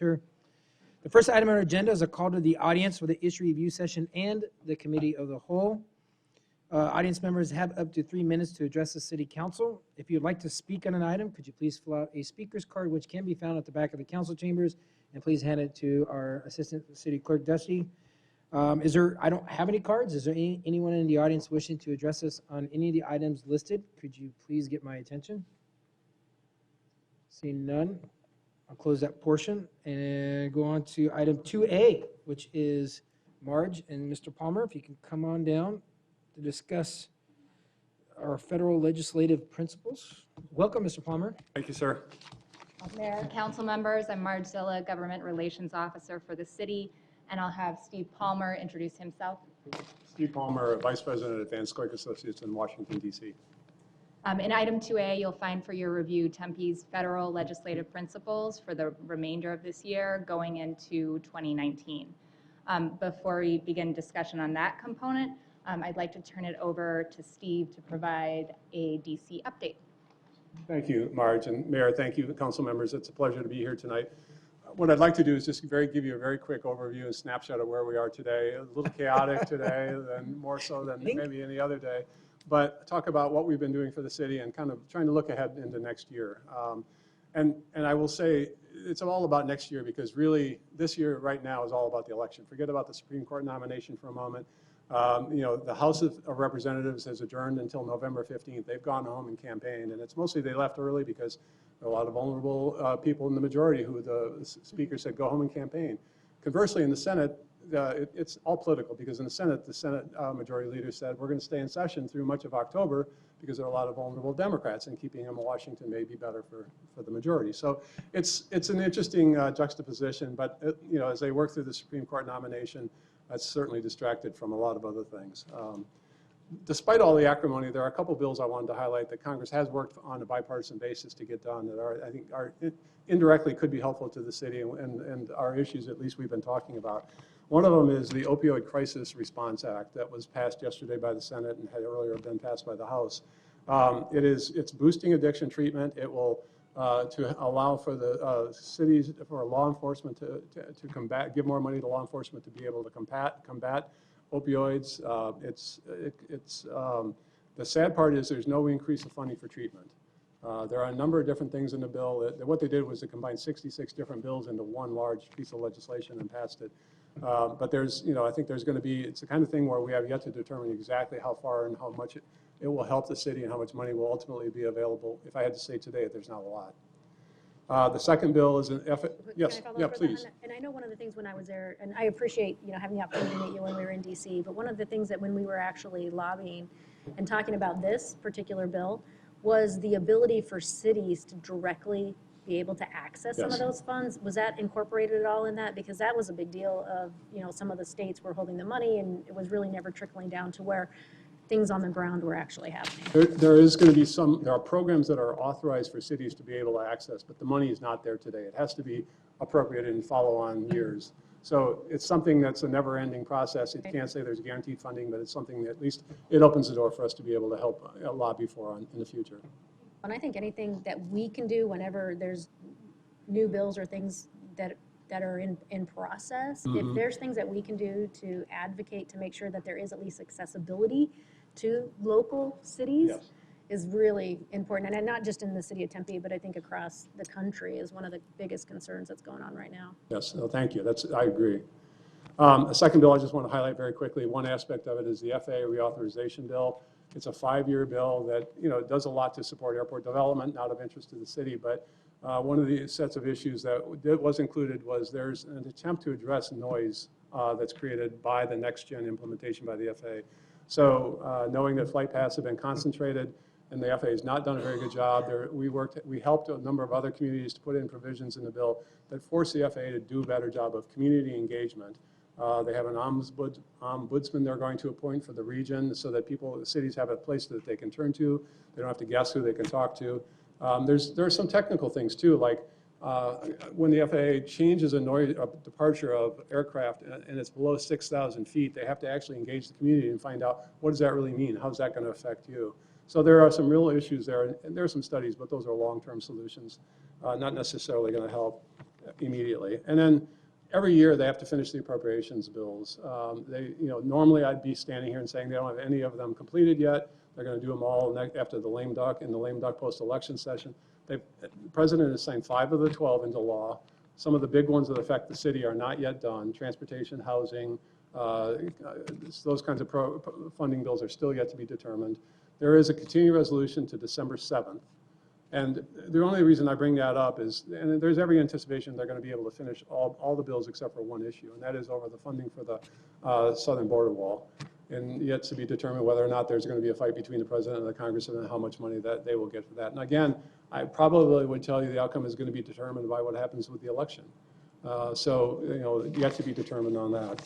The first item on our agenda is a call to the audience for the issue review session and the committee of the whole. Audience members have up to 3 minutes to address the city council. If you'd like to speak on an item, could you please fill out a speaker's card, which can be found at the back of the council chambers, and please hand it to our assistant city clerk, Dusty. I don't have any cards. Is there anyone in the audience wishing to address us on any of the items listed? Could you please get my attention? Seeing none, I'll close that portion and go on to item 2A, which is Marge and Mr. Palmer. If you can come on down to discuss our federal legislative principles. Welcome, Mr. Palmer. Thank you, sir. Mayor, council members, I'm Marge Zilla, Government Relations Officer for the city, and I'll have Steve Palmer introduce himself. Steve Palmer, Vice President at Van Scoik Associates in Washington, D.C. In item 2A, you'll find for your review Tempe's federal legislative principles for the remainder of this year going into 2019. Before we begin discussion on that component, I'd like to turn it over to Steve to provide a DC update. Thank you, Marge, and Mayor, thank you, council members. It's a pleasure to be here tonight. What I'd like to do is just give you a very quick overview and snapshot of where we are today. A little chaotic today, and more so than maybe any other day, but talk about what we've been doing for the city and kind of trying to look ahead into next year. And I will say it's all about next year, because really this year right now is all about the election. Forget about the Supreme Court nomination for a moment. The House of Representatives has adjourned until November 15th. They've gone home and campaigned, and it's mostly they left early because there are a lot of vulnerable people in the majority who the speaker said go home and campaign. Conversely, in the Senate, it's all political, because in the Senate majority leader said we're going to stay in session through much of October because there are a lot of vulnerable Democrats, and keeping them in Washington may be better for the majority. So it's an interesting juxtaposition, but as they work through the Supreme Court nomination, that's certainly distracted from a lot of other things. Despite all the acrimony, there are a couple bills I wanted to highlight that Congress has worked on a bipartisan basis to get done that I think indirectly could be helpful to the city and our issues, at least we've been talking about. One of them is the Opioid Crisis Response Act that was passed yesterday by the Senate and had earlier been passed by the House. It's boosting addiction treatment. It will to allow for the cities, for law enforcement to give more money to law enforcement to be able to combat opioids. The sad part is there's no increase of funding for treatment. There are a number of different things in the bill. What they did was to combine 66 different bills into one large piece of legislation and passed it. But I think there's going to be, it's the kind of thing where we have yet to determine exactly how far and how much it will help the city and how much money will ultimately be available. If I had to say today, there's not a lot. The second bill is an yes, yeah, please. And I know one of the things when I was there, and I appreciate having the opportunity to meet you when we were in DC, but one of the things that when we were actually lobbying and talking about this particular bill was the ability for cities to directly be able to access some of those funds. Was that incorporated at all in that? Because that was a big deal of, some of the states were holding the money and it was really never trickling down to where things on the ground were actually happening. There is going to be there are programs that are authorized for cities to be able to access, but the money is not there today. It has to be appropriated in follow-on years. So it's something that's a never-ending process. It can't say there's guaranteed funding, but it's something that at least it opens the door for us to be able to help lobby for in the future. And I think anything that we can do whenever there's new bills or things that are in process, if there's things that we can do to advocate to make sure that there is at least accessibility to local cities is really important. And not just in the city of Tempe, but I think across the country is one of the biggest concerns that's going on right now. Yes, no, thank you. I agree. A second bill I just want to highlight very quickly. One aspect of it is the FAA reauthorization bill. It's a 5-year bill that does a lot to support airport development, not of interest to the city, but one of the sets of issues that was included was there's an attempt to address noise that's created by the next-gen implementation by the FAA. So knowing that flight paths have been concentrated and the FAA has not done a very good job, we helped a number of other communities to put in provisions in the bill that force the FAA to do a better job of community engagement. They have an ombudsman they're going to appoint for the region so that cities have a place that they can turn to. They don't have to guess who they can talk to. There are some technical things too, like when the FAA changes a departure of aircraft and it's below 6,000 feet, they have to actually engage the community and find out what does that really mean? How's that going to affect you? So there are some real issues there, and there are some studies, but those are long-term solutions, not necessarily going to help. immediately. And then every year they have to finish the appropriations bills. Normally I'd be standing here and saying they don't have any of them completed yet. They're going to do them all after the lame duck in the lame duck post-election session. The president has signed 5 of the 12 into law. Some of the big ones that affect the city are not yet done. Transportation, housing, those kinds of funding bills are still yet to be determined. There is a continuing resolution to December 7th. And the only reason I bring that up is, and there's every anticipation they're going to be able to finish all the bills except for one issue, and that is over the funding for the southern border wall. And yet to be determined whether or not there's going to be a fight between the president and the Congress and how much money that they will get for that. And again, I probably would tell you the outcome is going to be determined by what happens with the election. Yet to be determined on that.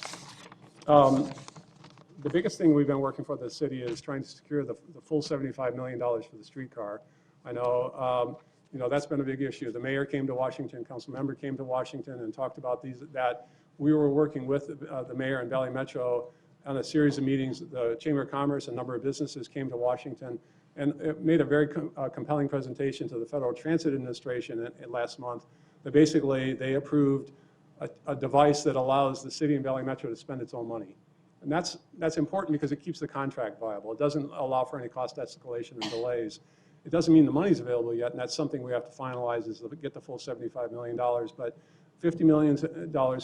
The biggest thing we've been working for the city is trying to secure the full $75 million for the streetcar. I know, that's been a big issue. The mayor came to Washington, council member came to Washington and talked about that. We were working with the mayor and Valley Metro on a series of meetings. The Chamber of Commerce, a number of businesses came to Washington and it made a very compelling presentation to the Federal Transit Administration last month. That basically they approved a device that allows the city and Valley Metro to spend its own money. And that's important because it keeps the contract viable. It doesn't allow for any cost escalation and delays. It doesn't mean the money's available yet, and that's something we have to finalize is to get the full $75 million. But $50 million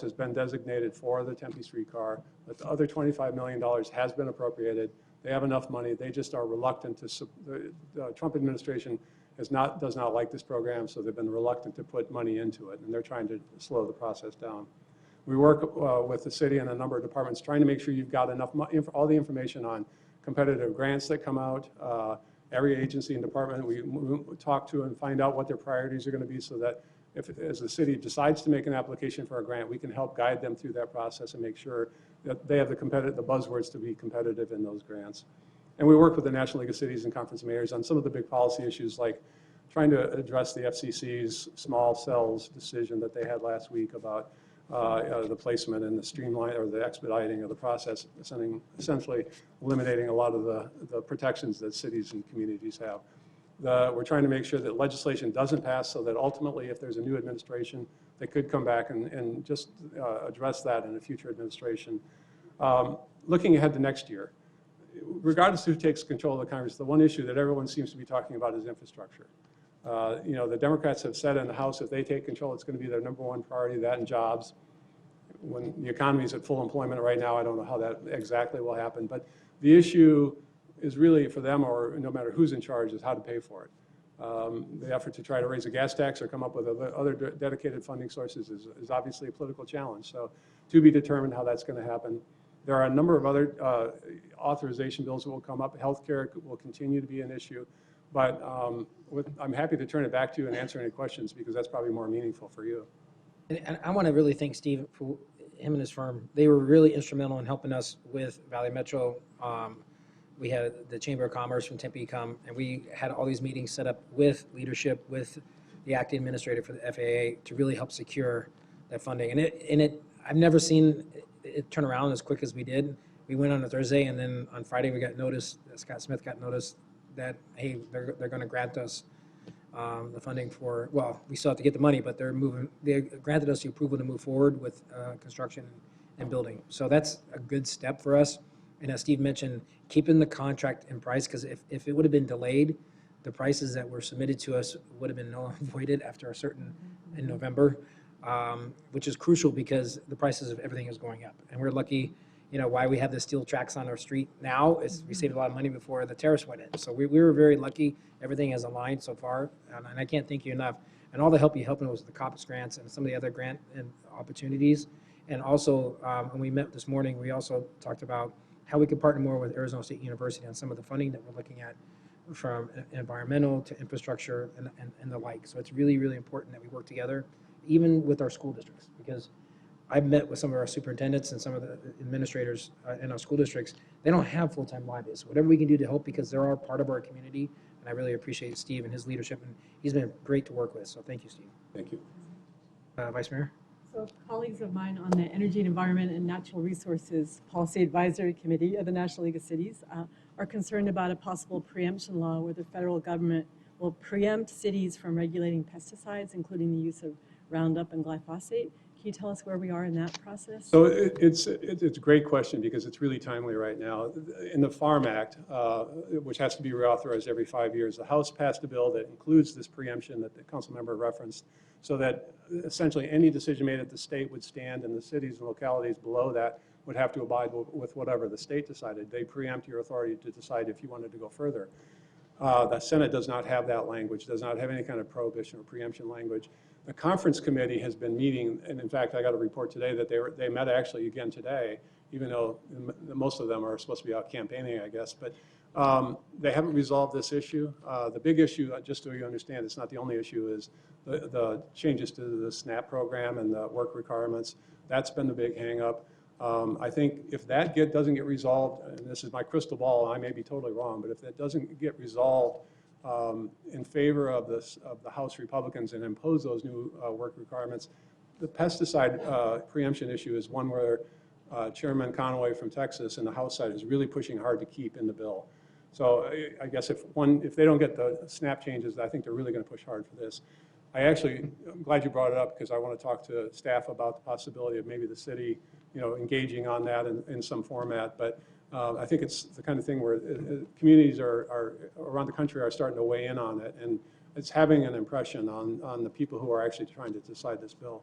has been designated for the Tempe streetcar, but the other $25 million has been appropriated. They have enough money. They just are reluctant to, the Trump administration does not like this program, so they've been reluctant to put money into it, and they're trying to slow the process down. We work with the city and a number of departments trying to make sure you've got enough, all the information on competitive grants that come out. Every agency and department we talk to and find out what their priorities are going to be so that as the city decides to make an application for a grant, we can help guide them through that process and make sure that they have the buzzwords to be competitive in those grants. And we work with the National League of Cities and Conference of Mayors on some of the big policy issues like trying to address the FCC's small cells decision that they had last week about the placement and the streamline or the expediting of the process, essentially eliminating a lot of the protections that cities and communities have. We're trying to make sure that legislation doesn't pass so that ultimately if there's a new administration, they could come back and just address that in a future administration. Looking ahead to next year, regardless of who takes control of the Congress, the one issue that everyone seems to be talking about is infrastructure. The Democrats have said in the House if they take control, it's going to be their #1 priority, that and jobs. When the economy is at full employment right now, I don't know how that exactly will happen. But the issue is really for them, or no matter who's in charge, is how to pay for it. The effort to try to raise a gas tax or come up with other dedicated funding sources is obviously a political challenge. So to be determined how that's going to happen. There are a number of other authorization bills that will come up. Healthcare will continue to be an issue. But I'm happy to turn it back to you and answer any questions because that's probably more meaningful for you. And I want to really thank Steve for him and his firm. They were really instrumental in helping us with Valley Metro. We had the Chamber of Commerce from Tempe come, and we had all these meetings set up with leadership, with the acting administrator for the FAA to really help secure that funding. And I've never seen it turn around as quick as we did. We went on a Thursday, and then on Friday we got notice, Scott Smith got notice that, hey, they're going to grant us the funding for, well, we still have to get the money, but they granted us the approval to move forward with construction and building. So that's a good step for us. And as Steve mentioned, keeping the contract in price, because if it would have been delayed, the prices that were submitted to us would have been null and voided after a certain in November, which is crucial because the prices of everything is going up. And we're lucky, why we have the steel tracks on our street now is we saved a lot of money before the tariffs went in. So we were very lucky. Everything has aligned so far, and I can't thank you enough. And all the help you helping us with the COPS grants and some of the other grant and opportunities. And also, when we met this morning, we also talked about how we could partner more with Arizona State University on some of the funding that we're looking at, from environmental to infrastructure and the like. So it's really, really important that we work together, even with our school districts, because I've met with some of our superintendents and some of the administrators in our school districts. They don't have full-time libraries. So whatever we can do to help, because they're all part of our community, and I really appreciate Steve and his leadership, and he's been great to work with. So thank you, Steve. Thank you. Vice Mayor? So colleagues of mine on the Energy and Environment and Natural Resources Policy Advisory Committee of the National League of Cities are concerned about a possible preemption law where the federal government will preempt cities from regulating pesticides, including the use of Roundup and glyphosate. Can you tell us where we are in that process? So it's a great question because it's really timely right now. In the Farm Act, which has to be reauthorized every 5 years, the House passed a bill that includes this preemption that the council member referenced, so that essentially any decision made at the state would stand, and the cities and localities below that would have to abide with whatever the state decided. They preempt your authority to decide if you wanted to go further. The Senate does not have that language, does not have any kind of prohibition or preemption language. The conference committee has been meeting, and in fact, I got a report today that they met actually again today, even though most of them are supposed to be out campaigning, I guess. But they haven't resolved this issue. The big issue, just so you understand, it's not the only issue, is the changes to the SNAP program and the work requirements. That's been the big hang-up. I think if that doesn't get resolved, and this is my crystal ball, I may be totally wrong, but if that doesn't get resolved in favor of the House Republicans and impose those new work requirements, the pesticide preemption issue is one where Chairman Conaway from Texas and the House side is really pushing hard to keep in the bill. So I guess if they don't get the SNAP changes, I think they're really going to push hard for this. I'm glad you brought it up because I want to talk to staff about the possibility of maybe the city, engaging on that in some format. But I think it's the kind of thing where communities are around the country are starting to weigh in on it, and it's having an impression on the people who are actually trying to decide this bill.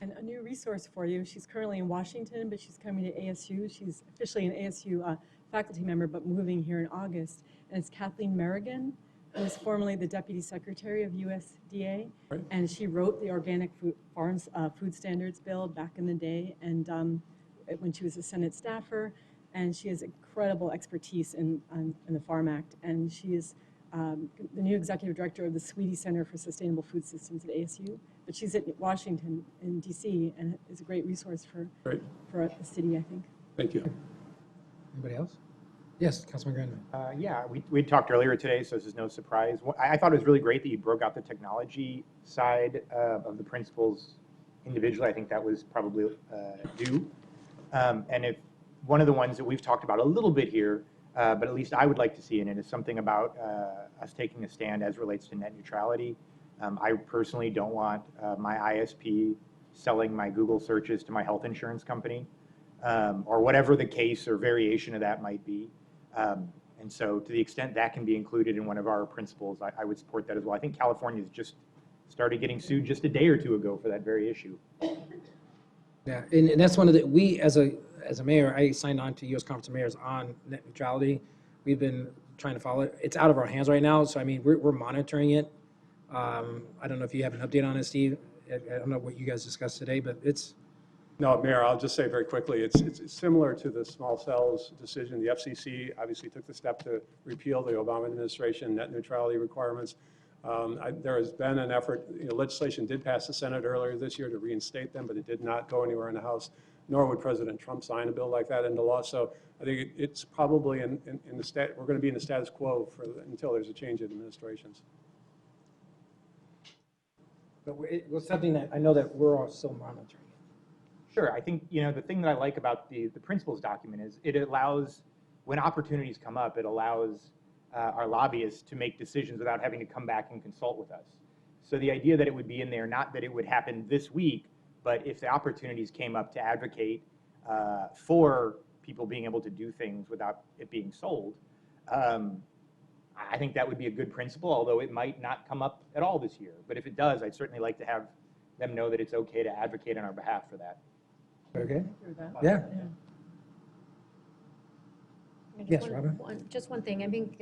And a new resource for you, she's currently in Washington, but she's coming to ASU. She's officially an ASU faculty member, but moving here in August. And it's Kathleen Merrigan, who was formerly the Deputy Secretary of USDA. Right. And she wrote the Organic Farms Food Standards Bill back in the day, and when she was a Senate staffer. And she has incredible expertise in the Farm Act. And she is the new executive director of the Sweetie Center for Sustainable Food Systems at ASU. But she's at Washington in DC and is a great resource for the city, I think. Thank you. Anybody else? Yes, Councilman Granville. Yeah, we talked earlier today, so this is no surprise. I thought it was really great that you broke out the technology side of the principles individually. I think that was probably due. And if one of the ones that we've talked about a little bit here, but at least I would like to see in it, is something about us taking a stand as relates to net neutrality. I personally don't want my ISP selling my Google searches to my health insurance company, or whatever the case or variation of that might be. And so to the extent that can be included in one of our principles, I would support that as well. I think California's just started getting sued just a day or two ago for that very issue. Yeah, and that's one of we, as a mayor, I signed on to U.S. Conference of Mayors on net neutrality. We've been trying to follow it. It's out of our hands right now, so I mean, we're monitoring it. I don't know if you have an update on it, Steve. I don't know what you guys discussed today, but it's... No, Mayor, I'll just say very quickly, it's similar to the small cells decision. The FCC obviously took the step to repeal the Obama administration net neutrality requirements. There has been an effort, legislation did pass the Senate earlier this year to reinstate them, but it did not go anywhere in the House, nor would President Trump sign a bill like that into law. So I think it's probably we're going to be in the status quo until there's a change in administrations. But it was something that I know that we're all still monitoring. Sure, I think the thing that I like about the principles document is it allows, when opportunities come up, it allows our lobbyists to make decisions without having to come back and consult with us. So the idea that it would be in there, not that it would happen this week, but if the opportunities came up to advocate for people being able to do things without it being sold, I think that would be a good principle, although it might not come up at all this year. But if it does, I'd certainly like to have them know that it's okay to advocate on our behalf for that. Okay. With that. Yeah. Just Yes, one- Robin? Just one thing, I think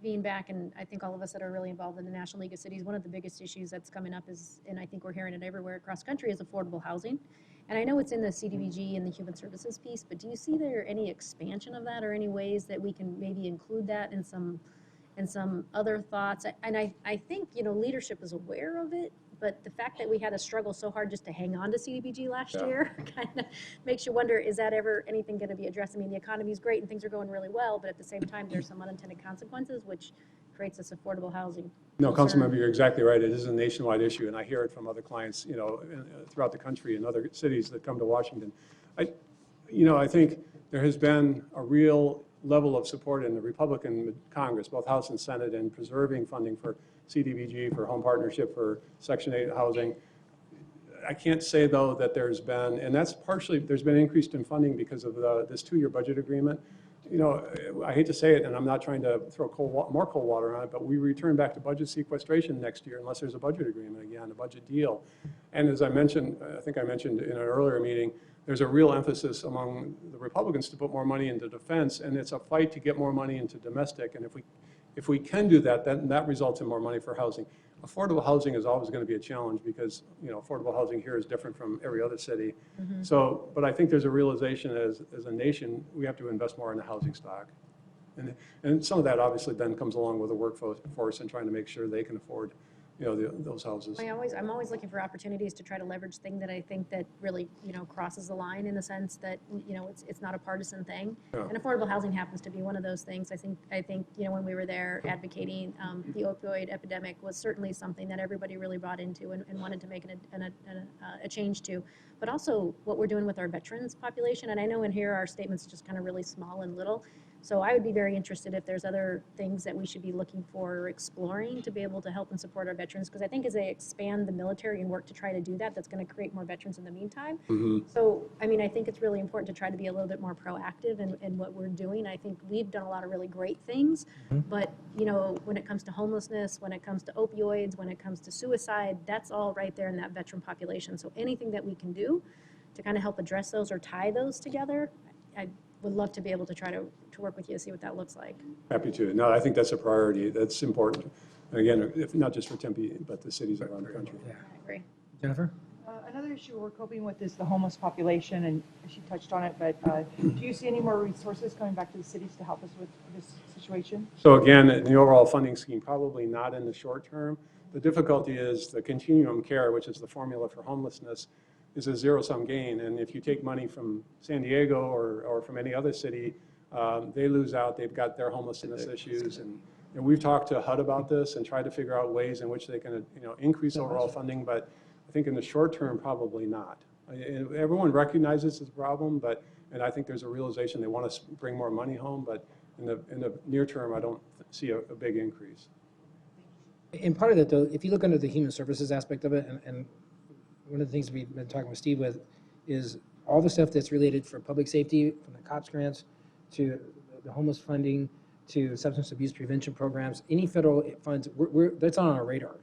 being back, and I think all of us that are really involved in the National League of Cities, one of the biggest issues that's coming up is, and I think we're hearing it everywhere across country, is affordable housing. And I know it's in the CDBG and the human services piece, but do you see there any expansion of that or any ways that we can maybe include that in some other thoughts? And I think, leadership is aware of it, but the fact that we had to struggle so hard just to hang on to CDBG last year kind of makes you wonder, is that ever anything going to be addressed? I mean, the economy's great and things are going really well, but at the same time, there's some unintended consequences, which creates this affordable housing. No, concern. Councilmember, you're exactly right. It is a nationwide issue, and I hear it from other clients, throughout the country and other cities that come to Washington. I think there has been a real level of support in the Republican Congress, both House and Senate, in preserving funding for CDBG, for home partnership, for Section 8 housing. I can't say, though, that there's been, and that's partially, there's been increased in funding because of this two-year budget agreement. You know, I hate to say it, and I'm not trying to throw more cold water on it, but we return back to budget sequestration next year unless there's a budget agreement again, a budget deal. And as I mentioned, I think I mentioned in an earlier meeting, there's a real emphasis among the Republicans to put more money into defense, and it's a fight to get more money into domestic. And if we can do that, then that results in more money for housing. Affordable housing is always going to be a challenge because, you know, affordable housing here is different from every other city. So, but I think there's a realization as a nation, we have to invest more in the housing stock. And some of that obviously then comes along with the workforce and trying to make sure they can afford, you know, those houses. I'm always looking for opportunities to try to leverage things that I think that really, you know, crosses the line in the sense that, you know, it's not a partisan thing. Yeah. And affordable housing happens to be one of those things. I think, you know, when we were there advocating, the opioid epidemic was certainly something that everybody really bought into and wanted to make a change to. But also what we're doing with our veterans population. And I know in here our statement's just kind of really small and little. So I would be very interested if there's other things that we should be looking for or exploring to be able to help and support our veterans. Because I think as they expand the military and work to try to do that, that's going to create more veterans in the meantime. So, I mean, I think it's really important to try to be a little bit more proactive in what we're doing. I think we've done a lot of really great things. But, you know, when it comes to homelessness, when it comes to opioids, when it comes to suicide, that's all right there in that veteran population. So anything that we can do to kind of help address those or tie those together, I would love to be able to try to work with you to see what that looks like. Happy to. No, I think that's a priority. That's important. And again, if not just for Tempe, but the cities around the country. Yeah. I agree. Jennifer? Another issue we're coping with is the homeless population, and she touched on it, but do you see any more resources coming back to the cities to help us with this situation? So again, in the overall funding scheme, probably not in the short term. The difficulty is the continuum care, which is the formula for homelessness, is a zero-sum gain. And if you take money from San Diego or from any other city, they lose out. They've got their homelessness issues. And we've talked to HUD about this and tried to figure out ways in which they can, you know, increase overall funding. But I think in the short term, probably not. Everyone recognizes it's a problem, and I think there's a realization they want to bring more money home. But in the near term, I don't see a big increase. And part of that, though, if you look under the human services aspect of it, and one of the things we've been talking with Steve with is all the stuff that's related for public safety, from the COPS grants to the homeless funding to substance abuse prevention programs, any federal funds, that's on our radar.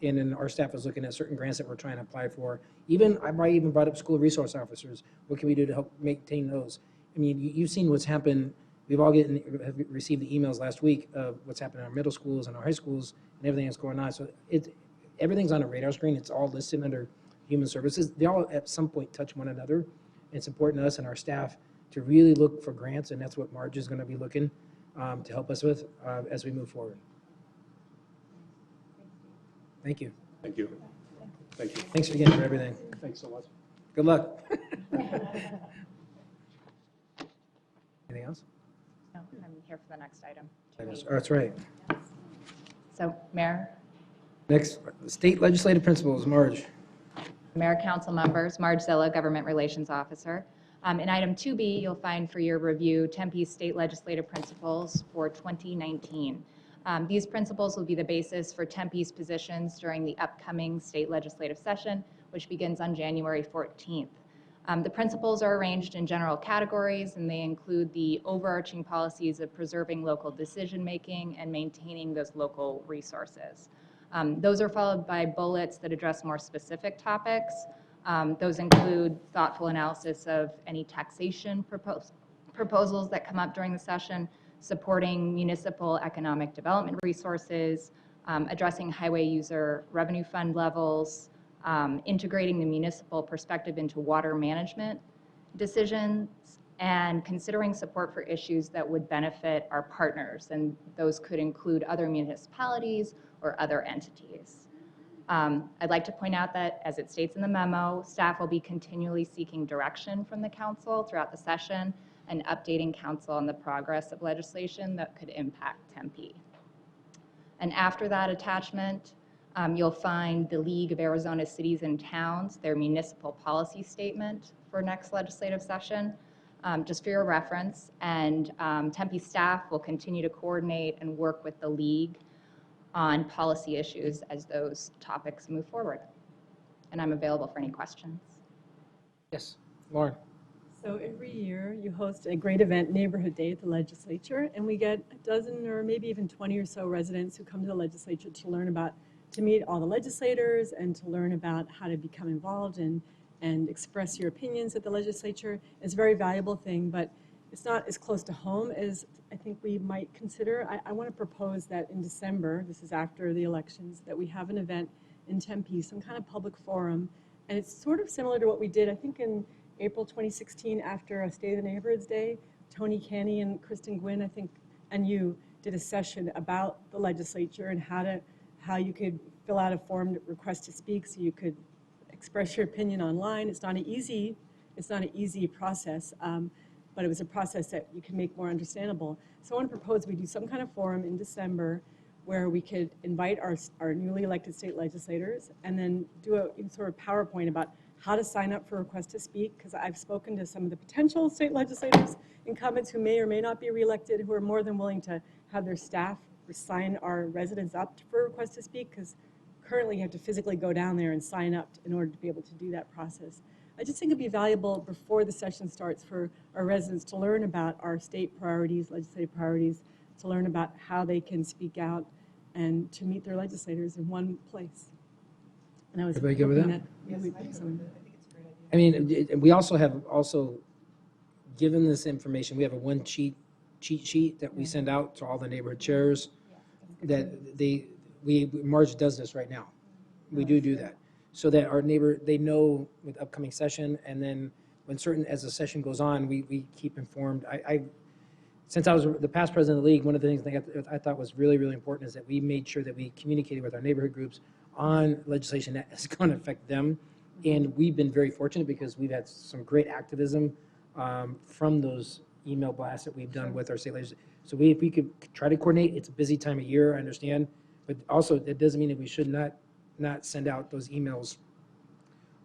And then our staff is looking at certain grants that we're trying to apply for. I even brought up school resource officers. What can we do to help maintain those? I mean, you've seen what's happened. We've all have received the emails last week of what's happening in our middle schools and our high schools and everything that's going on. So everything's on a radar screen. It's all listed under human services. They all at some point touch one another. It's important to us and our staff to really look for grants, and that's what Marge is going to be looking to help us with as we move forward. Thank you. Thank you. Thank you. Thanks again for everything. Thanks so much. Good luck. Anything else? No, I'm here for the next item. Oh, that's right. So, Mayor, Next, state legislative principles, Marge. Mayor, council members, Marge Zilla, Government Relations Officer. In item 2B, you'll find for your review Tempe's state legislative principles for 2019. These principles will be the basis for Tempe's positions during the upcoming state legislative session, which begins on January 14th. The principles are arranged in general categories, and they include the overarching policies of preserving local decision-making and maintaining those local resources. Those are followed by bullets that address more specific topics. Those include thoughtful analysis of any taxation proposals that come up during the session, supporting municipal economic development resources, addressing highway user revenue fund levels, integrating the municipal perspective into water management decisions, and considering support for issues that would benefit our partners. And those could include other municipalities or other entities. I'd like to point out that, as it states in the memo, staff will be continually seeking direction from the council throughout the session and updating council on the progress of legislation that could impact Tempe. And after that attachment, you'll find the League of Arizona Cities and Towns, their municipal policy statement for next legislative session, just for your reference. And Tempe staff will continue to coordinate and work with the League on policy issues as those topics move forward. and I'm available for any questions. Yes, Lauren. So every year you host a great event, Neighborhood Day at the legislature, and we get a dozen or maybe even 20 or so residents who come to the legislature to meet all the legislators and to learn about how to become involved and express your opinions at the legislature. It's a very valuable thing, but it's not as close to home as I think we might consider. I want to propose that in December, this is after the elections, that we have an event in Tempe, some kind of public forum. And it's sort of similar to what we did, I think, in April 2016 after a State of the Neighborhoods Day. Tony Canny and Kristen Gwynn, I think, and you did a session about the legislature and how you could fill out a form to request to speak so you could express your opinion online. It's not an easy process, but it was a process that you can make more understandable. So I want to propose we do some kind of forum in December where we could invite our newly elected state legislators and then do a sort of PowerPoint about how to sign up for a request to speak, because I've spoken to some of the potential state legislators, incumbents who may or may not be reelected, who are more than willing to have their staff sign our residents up for a request to speak, because currently you have to physically go down there and sign up in order to be able to do that process. I just think it'd be valuable before the session starts for our residents to learn about our state priorities, legislative priorities, to learn about how they can speak out and to meet their legislators in one place. And I was Everybody good with hoping that? we would do some- I mean, we also have given this information, we have a cheat sheet that we send out to all the neighborhood chairs that Marge does this right now. We do that. So that our they know with upcoming session, and then as the session goes on, we keep informed. Since I was the past president of the league, one of the things that I thought was really, really important is that we made sure that we communicated with our neighborhood groups on legislation that is going to affect them. And we've been very fortunate because we've had some great activism from those email blasts that we've done with our state legislators. So if we could try to coordinate, it's a busy time of year, I understand, but also it doesn't mean that we should not send out those emails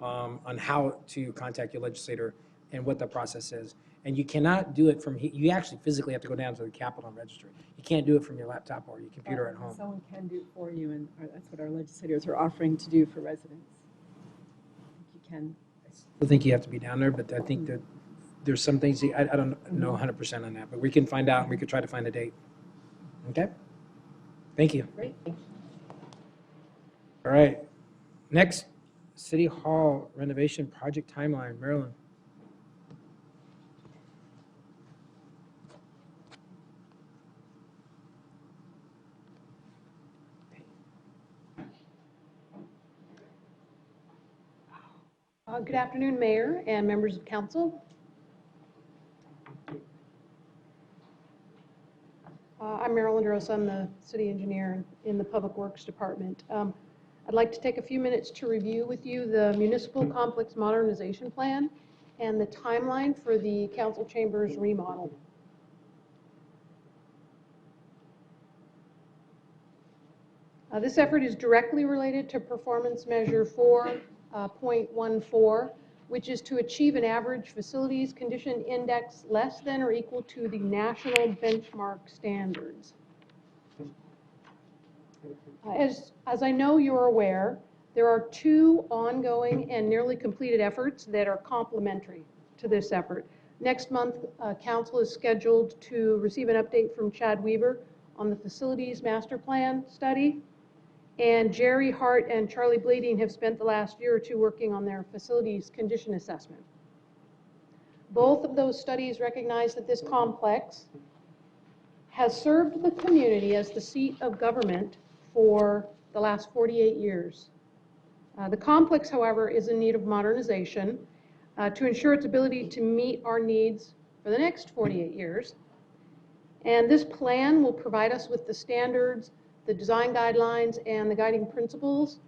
on how to contact your legislator and what the process is. And you cannot do it from, you actually physically have to go down to the Capitol and register. You can't do it from your laptop or your computer at home. Someone can do it for you, and that's what our legislators are offering to do for residents. You can. I think you have to be down there, but I think that there's some things, I don't know 100% on that, but we can find out, and we could try to find a date. Okay? Thank you. Great. All right. Next, City Hall renovation project timeline. Marilyn. Good afternoon, Mayor and members of council. I'm Marilyn DeRosa. I'm the city engineer in the Public Works Department. I'd like to take a few minutes to review with you the Municipal Complex Modernization Plan and the timeline for the council chambers remodel. This effort is directly related to performance measure 4.14, which is to achieve an average facilities condition index less than or equal to the national benchmark standards. As I know you're aware, there are two ongoing and nearly completed efforts that are complementary to this effort. Next month, council is scheduled to receive an update from Chad Weaver on the facilities master plan study. And Jerry Hart and Charlie Blading have spent the last year or two working on their facilities condition assessment. Both of those studies recognize that this complex has served the community as the seat of government for the last 48 years. The complex, however, is in need of modernization to ensure its ability to meet our needs for the next 48 years. And this plan will provide us with the standards, the design guidelines, and the guiding principles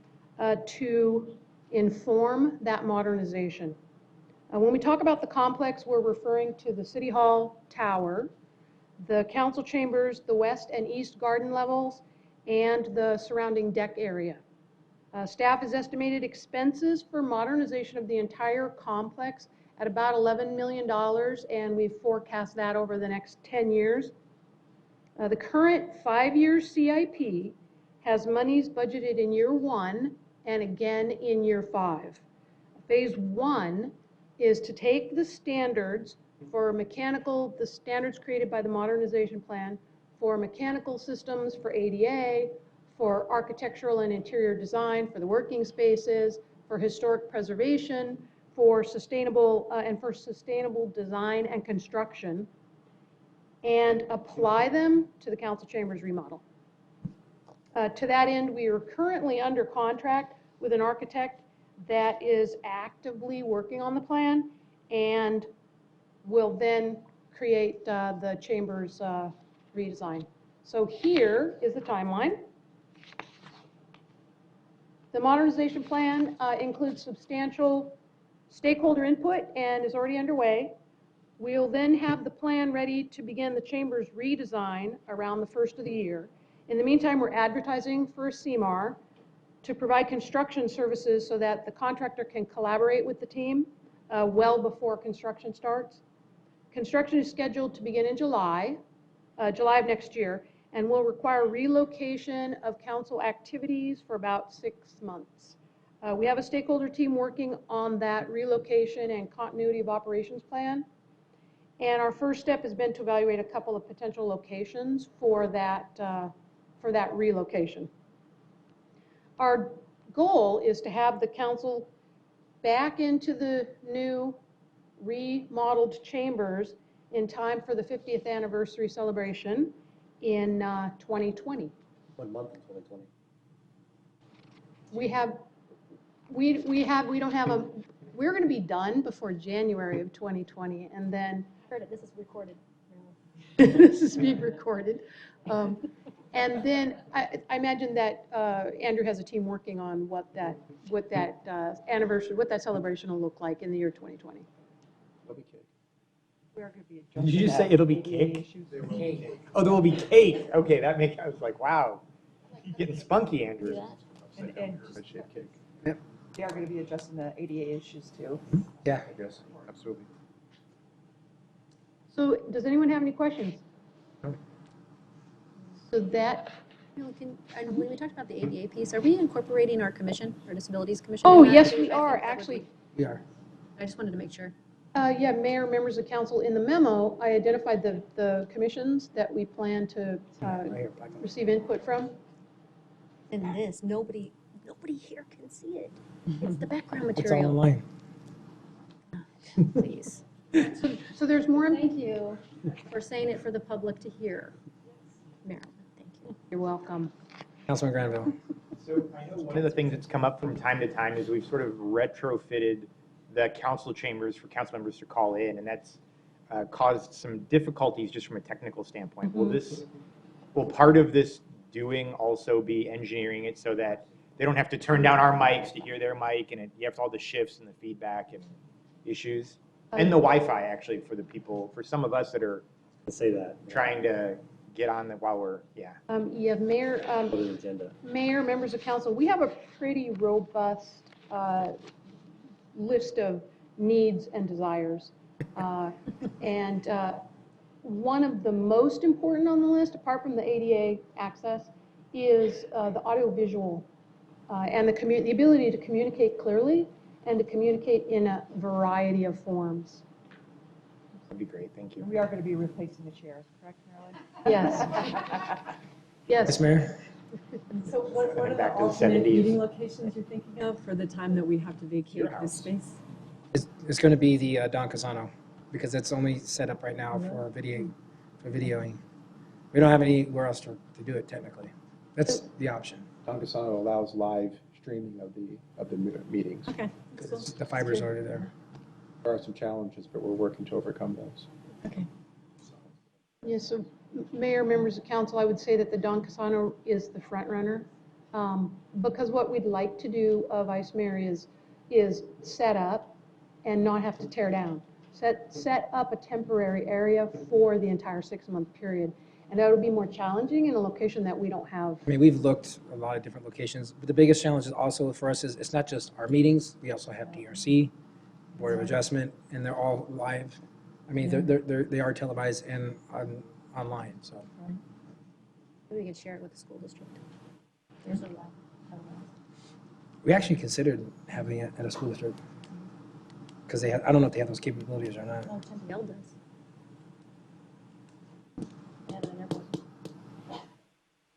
to inform that modernization. When we talk about the complex, we're referring to the City Hall Tower, the council chambers, the west and east garden levels, and the surrounding deck area. Staff has estimated expenses for modernization of the entire complex at about $11 million, and we've forecast that over the next 10 years. The current 5-year CIP has monies budgeted in year 1 and again in year 5. Phase 1 is to take the standards for mechanical, the standards created by the modernization plan for mechanical systems, for ADA, for architectural and interior design, for the working spaces, for historic preservation, for sustainable design and construction, and apply them to the council chambers remodel. To that end, we are currently under contract with an architect that is actively working on the plan and will then create the chambers redesign. So here is the timeline. The modernization plan includes substantial stakeholder input and is already underway. We'll then have the plan ready to begin the chambers redesign around the first of the year. In the meantime, we're advertising for a CMAR to provide construction services so that the contractor can collaborate with the team well before construction starts. Construction is scheduled to begin in July of next year, and will require relocation of council activities for about 6 months. We have a stakeholder team working on that relocation and continuity of operations plan. And our first step has been to evaluate a couple of potential locations for that relocation. Our goal is to have the council back into the new remodeled chambers in time for the 50th anniversary celebration in 2020. What month in 2020? We're going to be done before January of 2020, and then Heard it, this is recorded. this is being recorded. And then I imagine that Andrew has a team working on what that celebration will look like in the year 2020. There'll be cake. We are going to be Did addressing you just that say it'll be ADA cake? issue. Oh, there will be cake. Okay, that makes, I was like, wow. Getting spunky, Andrew. And just, Heart-shaped cake. they are going to be addressing the ADA issues too. Yeah. I guess, absolutely. So does anyone have any questions? No. So that, And when we talked about the ADA piece, are we incorporating our commission, our disabilities commission? oh, in that? yes, I we think are, that would actually. be- We are. I just wanted to make sure. Yeah, Mayor, members of council, in the memo, I identified the commissions that we plan to Right here, black and white. receive input from. And this, nobody here can see it. It's the background It's all material. online. Please. So there's more. Thank you for saying it for the public to hear. Marilyn, thank you. You're welcome. Councilman Granville. So I know one of the things that's come up from time to time is we've sort of retrofitted the council chambers for council members to call in, and that's caused some difficulties just from a technical standpoint. Will part of this doing also be engineering it so that they don't have to turn down our mics to hear their mic, and you have all the shifts and the feedback and issues? And the Wi-Fi, actually, for the people, for some of us that are Say that. trying to get on while we're, Yeah, Mayor, Put an agenda. Mayor, members of council, we have a pretty robust list of needs and desires. And one of the most important on the list, apart from the ADA access, is the audiovisual and the ability to communicate clearly and to communicate in a variety of forms. that'd be great, thank you. And we are going to be replacing the chairs, correct, Marilyn? Yes. Yes, Yes. Mayor? So what are the Back to the alternate 70s. meeting locations you're thinking of for the time that we have to vacate this space? It's going to be the Don Casano, because it's only set up right now for videoing. We don't have anywhere else to do it technically. That's the option. Don Casano allows live streaming of the meetings. Okay. Because the fiber's already there. There are some challenges, but we're working to overcome those. Okay. Yes, so Mayor, members of council, I would say that the Don Casano is the front runner. Because what we'd like to do, Vice Mayor, is set up and not have to tear down. Set up a temporary area for the entire 6-month period. And that would be more challenging in a location that we don't have. I mean, we've looked at a lot of different locations, but the biggest challenge is also for us is it's not just our meetings. We also have DRC, Board of Adjustment, and they're all live. I mean, they are televised and online, so. Maybe we could share it with the school district. There's a lot. We actually considered having it at a school district. Because they have, I don't know if they have those capabilities or not. Well, Tempe does. Yeah, the network. All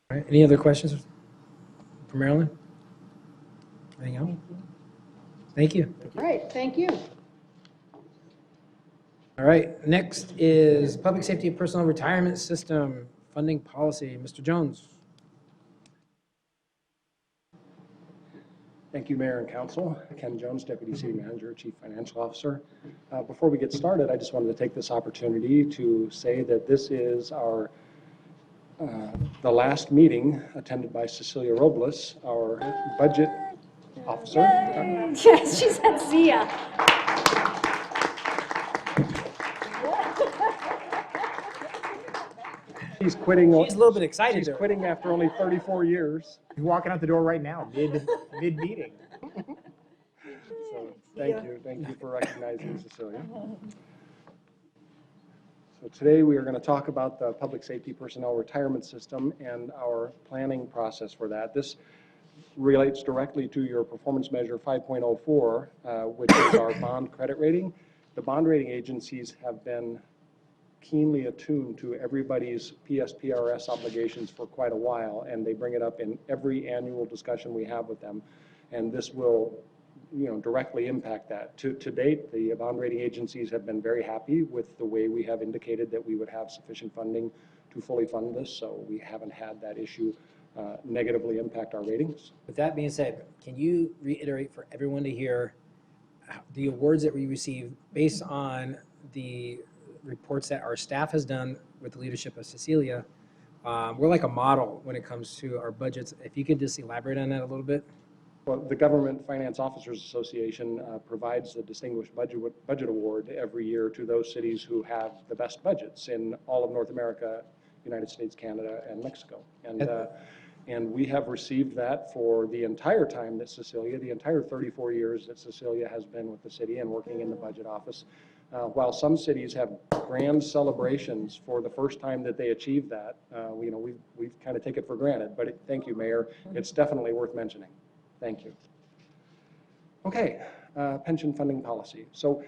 right, any other questions for Marilyn? Anything else? Thank you. All right, thank you. All right, next is Public Safety and Personnel Retirement System Funding Policy. Mr. Jones. Thank you, Mayor and Council. Ken Jones, Deputy City Manager, Chief Financial Officer. Before we get started, I just wanted to take this opportunity to say that this is our the last meeting attended by Cecilia Robles, our budget officer. Yes, she said, see ya. She's quitting. She's a little bit excited She's there. quitting after only 34 years. You're walking out the door right now, mid-meeting. So thank you for recognizing Cecilia. So today we are going to talk about the Public Safety Personnel Retirement System and our planning process for that. This relates directly to your performance measure 5.04, which is our bond credit rating. The bond rating agencies have been keenly attuned to everybody's PSPRS obligations for quite a while, and they bring it up in every annual discussion we have with them. And this will, directly impact that. To date, the bond rating agencies have been very happy with the way we have indicated that we would have sufficient funding to fully fund this, so we haven't had that issue negatively impact our ratings. With that being said, can you reiterate for everyone to hear the awards that we received based on the reports that our staff has done with the leadership of Cecilia? We're like a model when it comes to our budgets. If you could just elaborate on that a little bit. Well, the Government Finance Officers Association provides the Distinguished Budget Award every year to those cities who have the best budgets in all of North America, United States, Canada, and Mexico. And we have received that for the entire time that Cecilia, the entire 34 years that Cecilia has been with the city and working in the budget office. While some cities have grand celebrations for the first time that they achieve that, we've kind of taken it for granted. But thank you, Mayor. It's definitely worth mentioning. Thank you. Okay, pension funding policy. So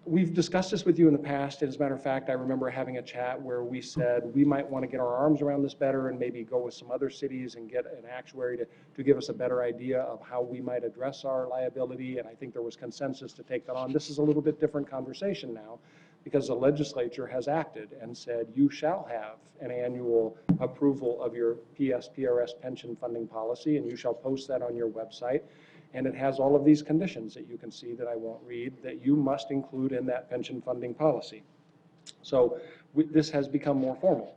we've discussed this with you in the past. As a matter of fact, I remember having a chat where we said we might want to get our arms around this better and maybe go with some other cities and get an actuary to give us a better idea of how we might address our liability. And I think there was consensus to take that on. This is a little bit different conversation now because the legislature has acted and said you shall have an annual approval of your PSPRS pension funding policy, and you shall post that on your website. And it has all of these conditions that you can see that I won't read that you must include in that pension funding policy. So this has become more formal.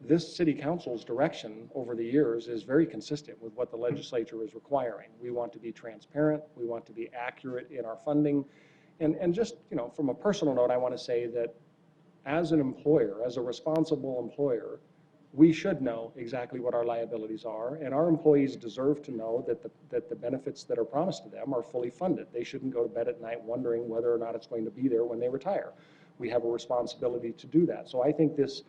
This city council's direction over the years is very consistent with what the legislature is requiring. We want to be transparent. We want to be accurate in our funding. And just, from a personal note, I want to say that as an employer, as a responsible employer, we should know exactly what our liabilities are, and our employees deserve to know that the benefits that are promised to them are fully funded. They shouldn't go to bed at night wondering whether or not it's going to be there when they retire. We have a responsibility to do that. So I think this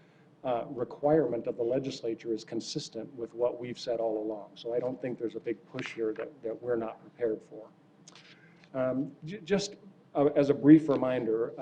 requirement of the legislature is consistent with what we've said all along. So I don't think there's a big push here that we're not prepared for. Just as a brief reminder,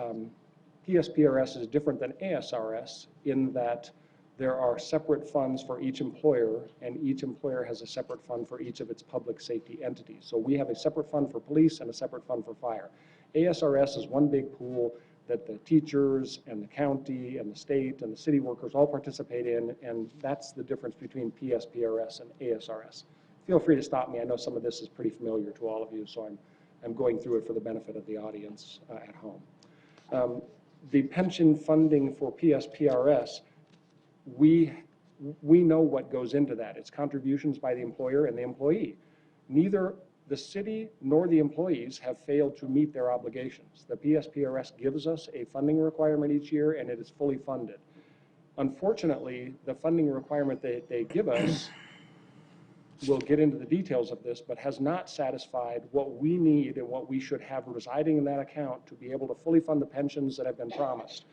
PSPRS is different than ASRS in that there are separate funds for each employer, and each employer has a separate fund for each of its public safety entities. So we have a separate fund for police and a separate fund for fire. ASRS is one big pool that the teachers and the county and the state and the city workers all participate in, and that's the difference between PSPRS and ASRS. Feel free to stop me. I know some of this is pretty familiar to all of you, so I'm going through it for the benefit of the audience at home. The pension funding for PSPRS, we know what goes into that. It's contributions by the employer and the employee. Neither the city nor the employees have failed to meet their obligations. The PSPRS gives us a funding requirement each year, and it is fully funded. Unfortunately, the funding requirement that they give us, we'll get into the details of this, but has not satisfied what we need and what we should have residing in that account to be able to fully fund the pensions that have been promised.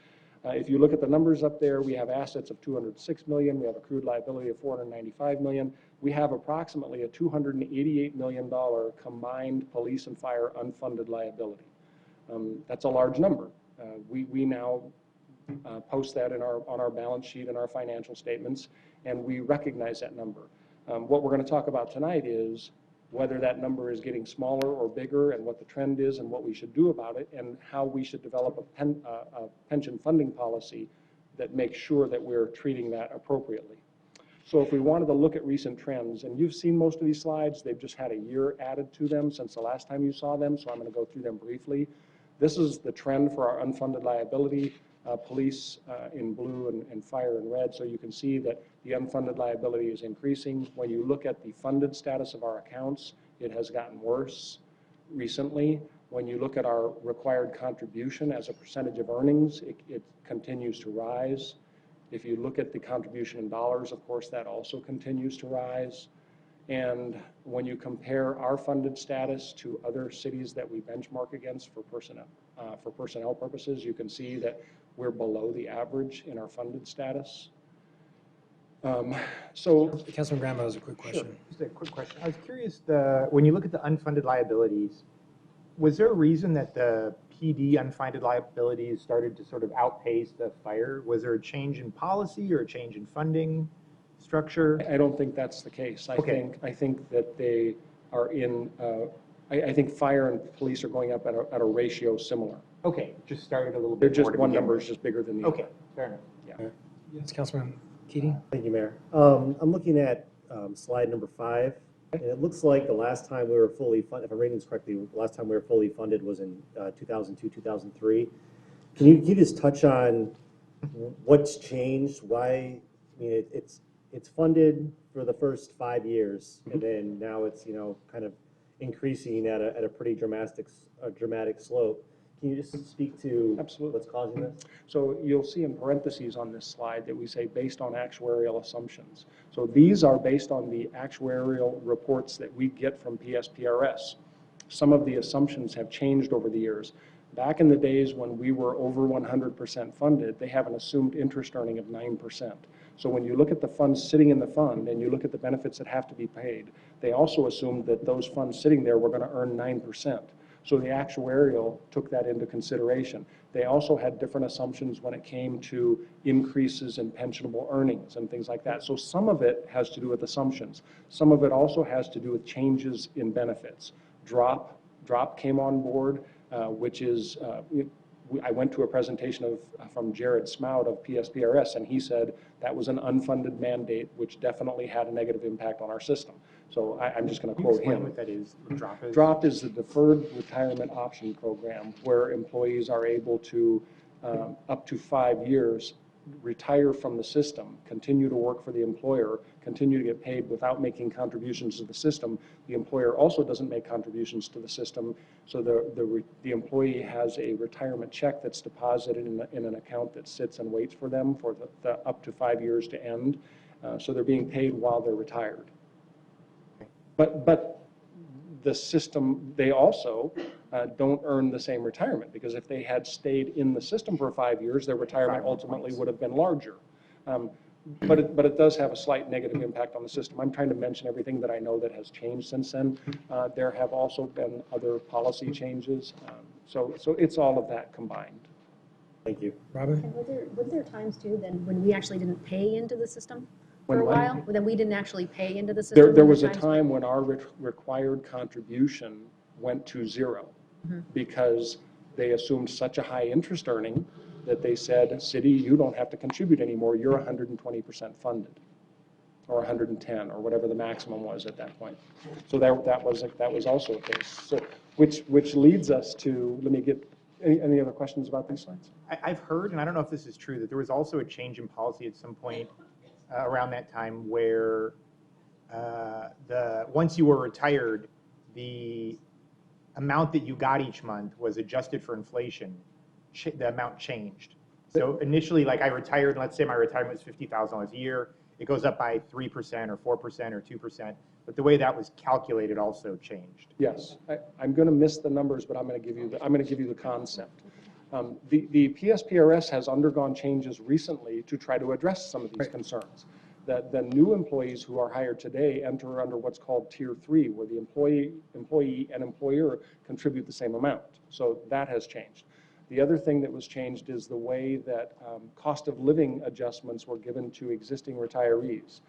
If you look at the numbers up there, we have assets of $206 million, we have accrued liability of $495 million. We have approximately a $288 million combined police and fire unfunded liability. That's a large number. We now post that on our balance sheet and our financial statements, and we recognize that number. What we're going to talk about tonight is whether that number is getting smaller or bigger, and what the trend is, and what we should do about it, and how we should develop a pension funding policy that makes sure that we're treating that appropriately. So if we wanted to look at recent trends, and you've seen most of these slides, they've just had a year added to them since the last time you saw them, so I'm going to go through them briefly. This is the trend for our unfunded liability, police in blue and fire in red. So you can see that the unfunded liability is increasing. When you look at the funded status of our accounts, it has gotten worse recently. When you look at our required contribution as a percentage of earnings, it continues to rise. If you look at the contribution in dollars, of course, that also continues to rise. And when you compare our funded status to other cities that we benchmark against for personnel purposes, you can see that we're below the average in our funded status. Councilman Graham has a quick question. Sure. Just a quick question. I was curious, when you look at the unfunded liabilities, was there a reason that the PD unfunded liabilities started to sort of outpace the fire? Was there a change in policy or a change in funding structure? I don't think that's the case. Okay. I think that they are in, I think fire and police are going up at a ratio similar. Okay, just started a little They're bit just, more to one begin number with. is just bigger than the Okay, other. fair enough. Yeah. Yes, Councilman Keating? Thank you, Mayor. I'm looking at slide number 5, and it looks like the last time we were fully funded, if I'm reading this correctly, the last time we were fully funded was in 2002, 2003. Can you just touch on what's changed? Why, I mean, it's funded for the first 5 years, and then now it's, kind of increasing at a pretty dramatic slope. Can you just speak to Absolutely. what's causing this? So you'll see in parentheses on this slide that we say based on actuarial assumptions. So these are based on the actuarial reports that we get from PSPRS. Some of the assumptions have changed over the years. Back in the days when we were over 100% funded, they have an assumed interest earning of 9%. So when you look at the funds sitting in the fund and you look at the benefits that have to be paid, they also assumed that those funds sitting there were going to earn 9%. So the actuarial took that into consideration. They also had different assumptions when it came to increases in pensionable earnings and things like that. So some of it has to do with assumptions. Some of it also has to do with changes in benefits. Drop came on board, which is, I went to a presentation from Jared Smout of PSPRS, and he said that was an unfunded mandate, which definitely had a negative impact on our system. So I'm just going to Can you quote explain him. what that is, what DROP is? DROP is the Deferred Retirement Option Program, where employees are able to, up to 5 years, retire from the system, continue to work for the employer, continue to get paid without making contributions to the system. The employer also doesn't make contributions to the system, so the employee has a retirement check that's deposited in an account that sits and waits for them for the up to 5 years to end. So they're being paid while they're retired. But the system, they also don't earn the same retirement, because if they had stayed in the system for 5 years, their retirement ultimately would have been larger. But it does have a slight negative impact on the system. I'm trying to mention everything that I know that has changed since then. There have also been other policy changes. So it's all of that combined. Thank you. Robin? And were there times too then when we actually didn't pay into the system for a When what? while? Then we didn't actually pay into the system? There Were was a times- time when our required contribution went to zero, because they assumed such a high interest earning that they said, city, you don't have to contribute anymore, you're 120% funded, or 110, or whatever the maximum was at that point. So that was also a case. So which leads us to, let me get, any other questions about these slides? I've heard, and I don't know if this is true, that there was also a change in policy at some point around that time where once you were retired, the amount that you got each month was adjusted for inflation. The amount changed. So initially, like I retired, let's say my retirement was $50,000 a year. It goes up by 3% or 4% or 2%. But the way that was calculated also changed. Yes, I'm going to miss the numbers, but I'm going to give you the concept. The PSPRS has undergone changes recently to try to address some of these concerns. That the new employees who are hired today enter under what's called Tier 3, where the employee and employer contribute the same amount. So that has changed. The other thing that was changed is the way that cost of living adjustments were given to existing retirees.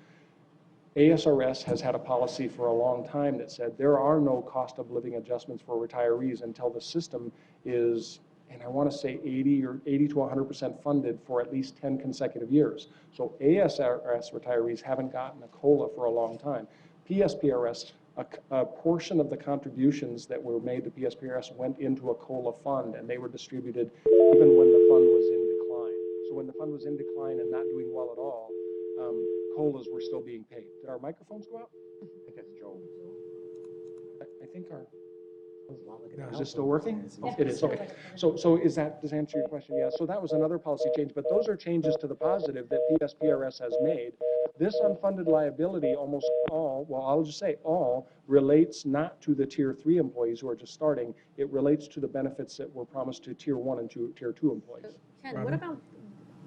ASRS has had a policy for a long time that said there are no cost of living adjustments for retirees until the system is, and I want to say 80 to 100% funded for at least 10 consecutive years. So ASRS retirees haven't gotten a COLA for a long time. PSPRS, a portion of the contributions that were made to PSPRS went into a COLA fund, and they were distributed even when the fund was in decline. So when the fund was in decline and not doing well at all, COLAs were still being paid. Did our microphones go out? I think that's Joel. I think our, No, is this still working? Yeah, It is, still okay. like- So does that answer your question? Yeah, so that was another policy change, but those are changes to the positive that PSPRS has made. This unfunded liability, almost all, well, I'll just say all, relates not to the Tier 3 employees who are just starting. It relates to the benefits that were promised to Tier 1 and Tier 2 employees. Ken, what Robin? about,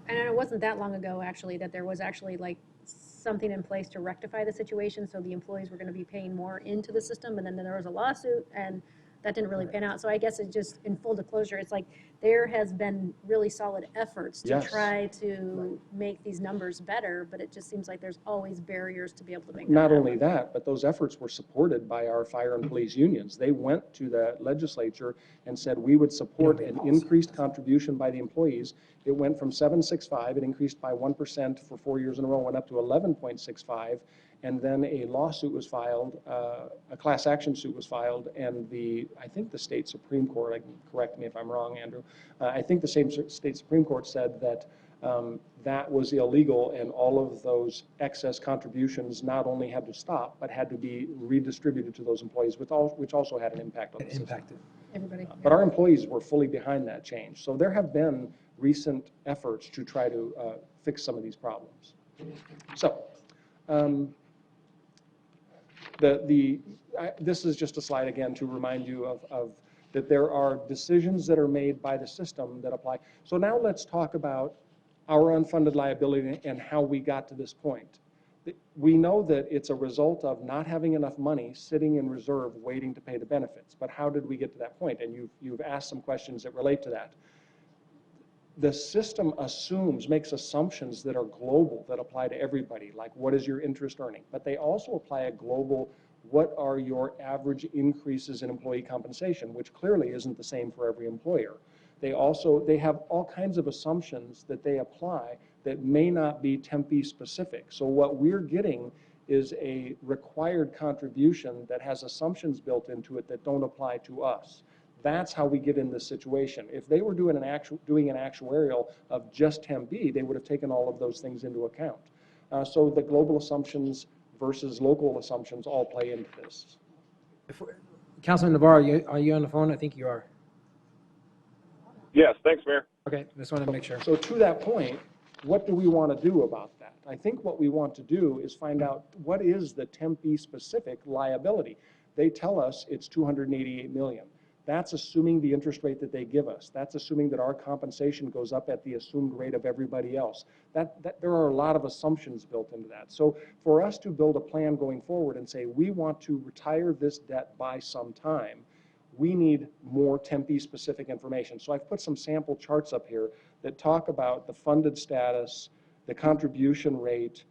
and it wasn't that long ago, actually, that there was actually like something in place to rectify the situation, so the employees were gonna be paying more into the system, and then there was a lawsuit, and that didn't really pan out. So I guess it just, in full disclosure, it's like, there has been really solid efforts to Yes. try to make these numbers better, but it just seems like there's always barriers to be able to make that Not happen. only that, but those efforts were supported by our fire and police unions. They went to the legislature and said we would support an increased contribution by the employees. It went from 7.65, it increased by 1% for 4 years in a row, went up to 11.65, and then a lawsuit was filed, a class action suit was filed, and I think the state Supreme Court, correct me if I'm wrong, Andrew, I think the same state Supreme Court said that that was illegal, and all of those excess contributions not only had to stop, but had to be redistributed to those employees, which also had an impact on the system. Impacted. Everybody. But our employees were fully behind that change. So there have been recent efforts to try to fix some of these problems. So this is just a slide again to remind you of that there are decisions that are made by the system that apply. So now let's talk about our unfunded liability and how we got to this point. We know that it's a result of not having enough money sitting in reserve waiting to pay the benefits. But how did we get to that point? And you've asked some questions that relate to that. The system makes assumptions that are global, that apply to everybody, like what is your interest earning? But they also apply a global, what are your average increases in employee compensation, which clearly isn't the same for every employer. They have all kinds of assumptions that they apply that may not be Tempe specific. So what we're getting is a required contribution that has assumptions built into it that don't apply to us. That's how we get in this situation. If they were doing an actuarial of just Tempe, they would have taken all of those things into account. So the global assumptions versus local assumptions all play into this. Councilman Navarro, are you on the phone? I think you are. Yes, thanks, Mayor. Okay, just wanted to make sure. So to that point, what do we want to do about that? I think what we want to do is find out what is the Tempe specific liability. They tell us it's 288 million. That's assuming the interest rate that they give us. That's assuming that our compensation goes up at the assumed rate of everybody else. There are a lot of assumptions built into that. So for us to build a plan going forward and say we want to retire this debt by some time, we need more Tempe specific information. So I've put some sample charts up here that talk about the funded status, the contribution rate,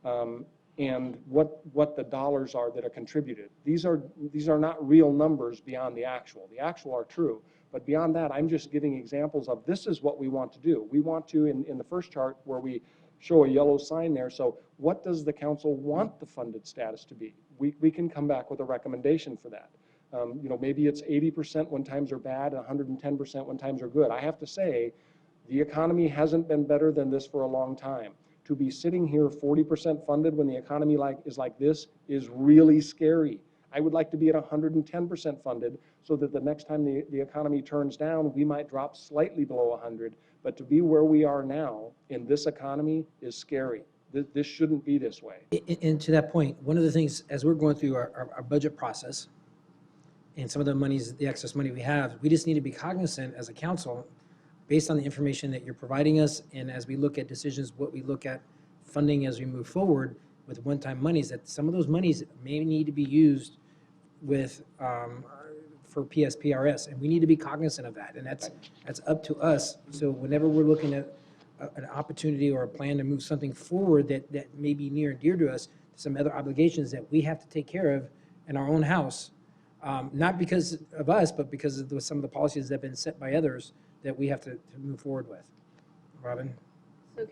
and what the dollars are that are contributed. These are not real numbers beyond the actual. The actual are true, but beyond that, I'm just giving examples of this is what we want to do. We want to, in the first chart where we show a yellow sign there, so what does the council want the funded status to be? We can come back with a recommendation for that. Maybe it's 80% when times are bad, 110% when times are good. I have to say, the economy hasn't been better than this for a long time. To be sitting here 40% funded when the economy is like this is really scary. I would like to be at 110% funded so that the next time the economy turns down, we might drop slightly below 100. But to be where we are now in this economy is scary. This shouldn't be this way. And to that point, one of the things, as we're going through our budget process, and some of the excess money we have, we just need to be cognizant as a council based on the information that you're providing us, and as we look at decisions, what we look at funding as we move forward with one-time monies, that some of those monies may need to be used with, for PSPRS, and we need to be cognizant of that, and that's up to us. So whenever we're looking at an opportunity or a plan to move something forward that may be near and dear to us, some other obligations that we have to take care of in our own house, not because of us, but because of some of the policies that have been set by others that we have to move forward with. Robin? So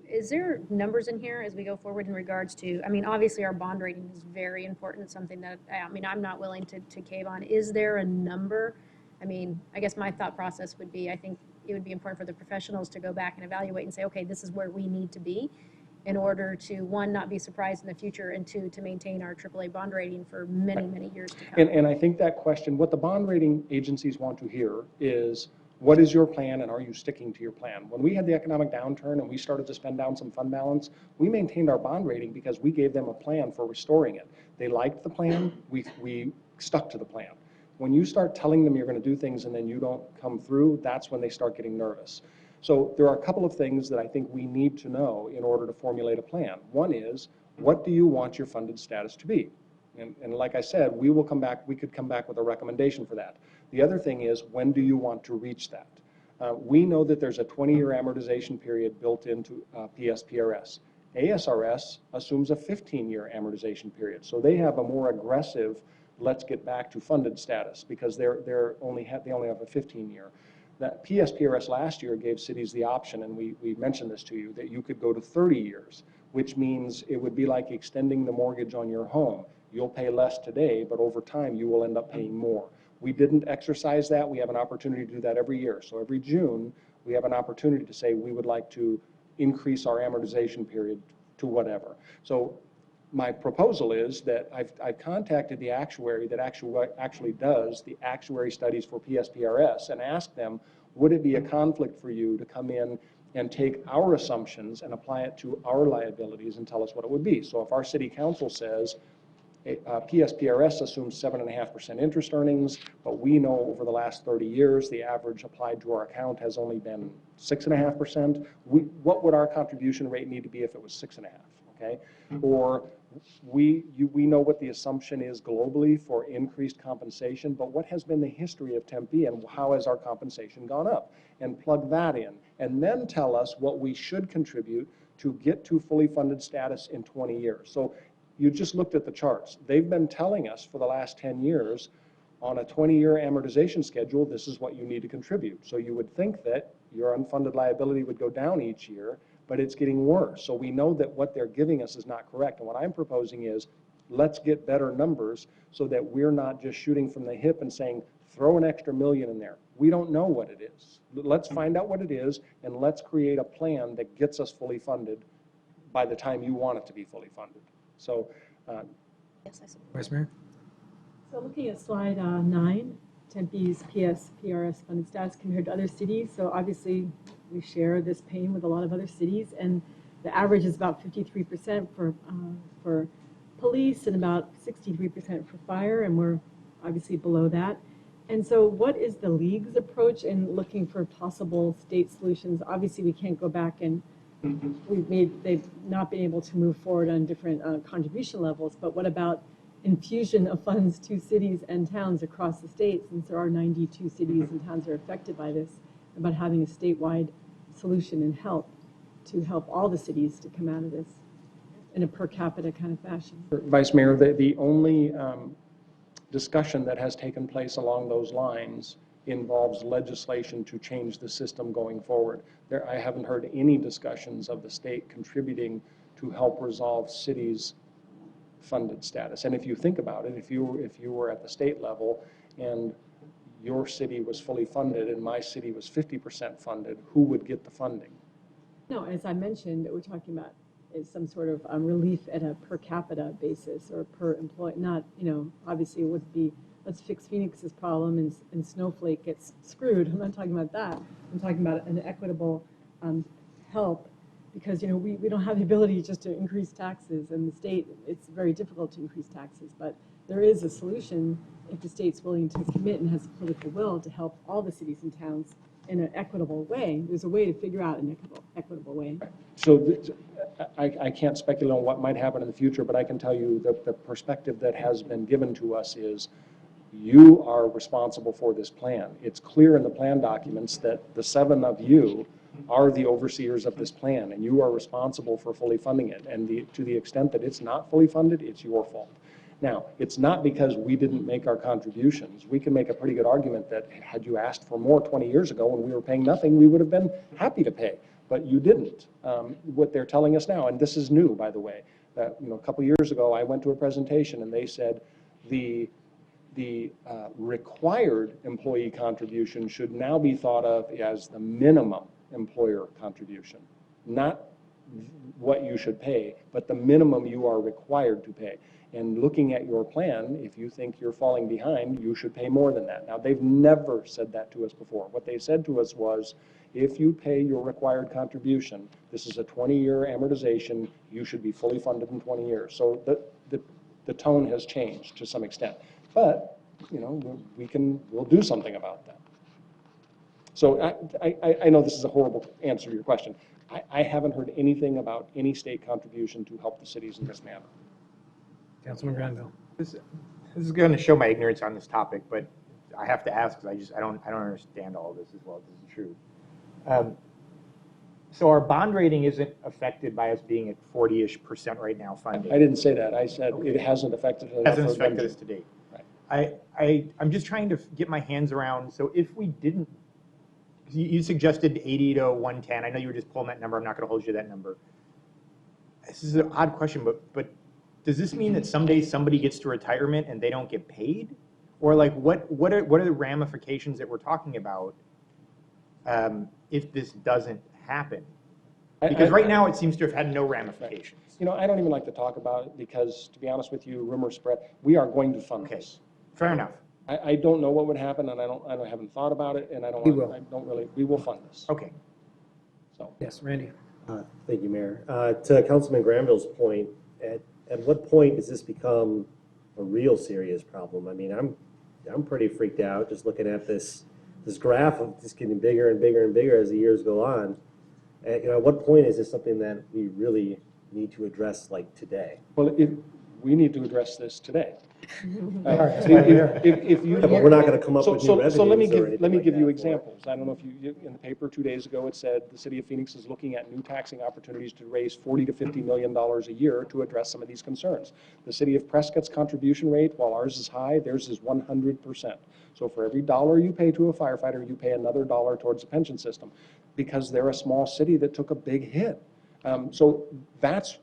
is there numbers in here as we go forward in regards to, I mean, obviously our bond rating is very important, something that, I mean, I'm not willing to cave on. Is there a number? I mean, I guess my thought process would be, I think it would be important for the professionals to go back and evaluate and say, okay, this is where we need to be in order to, one, not be surprised in the future, and two, to maintain our AAA bond rating for many, many years to come. And I think that question, what the bond rating agencies want to hear is, what is your plan and are you sticking to your plan? When we had the economic downturn and we started to spend down some fund balance, we maintained our bond rating because we gave them a plan for restoring it. They liked the plan, we stuck to the plan. When you start telling them you're going to do things and then you don't come through, that's when they start getting nervous. So there are a couple of things that I think we need to know in order to formulate a plan. One is, what do you want your funded status to be? And like I said, we could come back with a recommendation for that. The other thing is, when do you want to reach that? We know that there's a 20-year amortization period built into PSPRS. ASRS assumes a 15-year amortization period. So they have a more aggressive, let's get back to funded status, because they only have a 15-year. That PSPRS last year gave cities the option, and we mentioned this to you, that you could go to 30 years, which means it would be like extending the mortgage on your home. You'll pay less today, but over time you will end up paying more. We didn't exercise that. We have an opportunity to do that every year. So every June, we have an opportunity to say we would like to increase our amortization period to whatever. So my proposal is that I've contacted the actuary that actually does the actuary studies for PSPRS and asked them, would it be a conflict for you to come in and take our assumptions and apply it to our liabilities and tell us what it would be? So if our city council says, PSPRS assumes 7.5% interest earnings, but we know over the last 30 years, the average applied to our account has only been 6.5%. What would our contribution rate need to be if it was 6.5%, okay? Or we know what the assumption is globally for increased compensation, but what has been the history of Tempe and how has our compensation gone up? And plug that in, and then tell us what we should contribute to get to fully funded status in 20 years. So you just looked at the charts. They've been telling us for the last 10 years, on a 20-year amortization schedule, this is what you need to contribute. So you would think that your unfunded liability would go down each year, but it's getting worse. So we know that what they're giving us is not correct. And what I'm proposing is, let's get better numbers so that we're not just shooting from the hip and saying, throw an extra $1 million in there. We don't know what it is. Let's find out what it is, and let's create a plan that gets us fully funded by the time you want it to be fully funded. So, Yes, I see. Vice Mayor? So looking at slide 9, Tempe's PSPRS funded status compared to other cities. So obviously we share this pain with a lot of other cities, and the average is about 53% for police and about 63% for fire, and we're obviously below that. And so what is the league's approach in looking for possible state solutions? Obviously we can't go back and they've not been able to move forward on different contribution levels, but what about infusion of funds to cities and towns across the state, since there are 92 cities and towns that are affected by this, about having a statewide solution and help to help all the cities to come out of this in a per capita kind of fashion? Vice Mayor, the only discussion that has taken place along those lines involves legislation to change the system going forward. I haven't heard any discussions of the state contributing to help resolve cities' funded status. And if you think about it, if you were at the state level and your city was fully funded and my city was 50% funded, who would get the funding? No, as I mentioned, we're talking about is some sort of relief at a per capita basis or per employee, not, obviously it would be, let's fix Phoenix's problem and Snowflake gets screwed. I'm not talking about that. I'm talking about an equitable help, because we don't have the ability just to increase taxes, and the state, it's very difficult to increase taxes, but there is a solution if the state's willing to commit and has the political will to help all the cities and towns in an equitable way. There's a way to figure out an equitable way. So I can't speculate on what might happen in the future, but I can tell you that the perspective that has been given to us is you are responsible for this plan. It's clear in the plan documents that the 7 of you are the overseers of this plan, and you are responsible for fully funding it. And to the extent that it's not fully funded, it's your fault. Now, it's not because we didn't make our contributions. We can make a pretty good argument that had you asked for more 20 years ago when we were paying nothing, we would have been happy to pay, but you didn't. What they're telling us now, and this is new, by the way, that a couple years ago I went to a presentation and they said the required employee contribution should now be thought of as the minimum employer contribution, not what you should pay, but the minimum you are required to pay. And looking at your plan, if you think you're falling behind, you should pay more than that. Now, they've never said that to us before. What they said to us was, if you pay your required contribution, this is a 20-year amortization, you should be fully funded in 20 years. So the tone has changed to some extent. But, we'll do something about that. So I know this is a horrible answer to your question. I haven't heard anything about any state contribution to help the cities in this manner. Councilman Granville. This is going to show my ignorance on this topic, but I have to ask because I don't understand all of this as well as this is true. So our bond rating isn't affected by us being at 40-ish% right now funding. I didn't say that. I said it hasn't affected us. Hasn't affected us to date. Right. I'm just trying to get my hands around. So if we didn't, you suggested 80 to 110. I know you were just pulling that number. I'm not going to hold you to that number. This is an odd question, but does this mean that someday somebody gets to retirement and they don't get paid? Or like what are the ramifications that we're talking about if this doesn't happen? Because right now it seems to have had no ramifications. I don't even like to talk about it because, to be honest with you, rumor spread. We are going to fund this. Fair enough. I don't know what would happen, and I haven't thought about it, and we will fund this. Okay. So. Yes, Randy. Thank you, Mayor. To Councilman Granville's point, at what point does this become a real serious problem? I mean, I'm pretty freaked out just looking at this graph of just getting bigger and bigger and bigger as the years go on. At what point is this something that we really need to address like today? Well, we need to address this today. If you, but we're not going to come up with new revenues. So let me give like you that examples. I don't know if you in the paper 2 days ago it said the city of Phoenix is looking at new taxing opportunities to raise $40 to $50 million a year to address some of these concerns. The city of Prescott's contribution rate, while ours is high, theirs is 100%. So for every dollar you pay to a firefighter, you pay another dollar towards the pension system, because they're a small city that took a big hit. So that's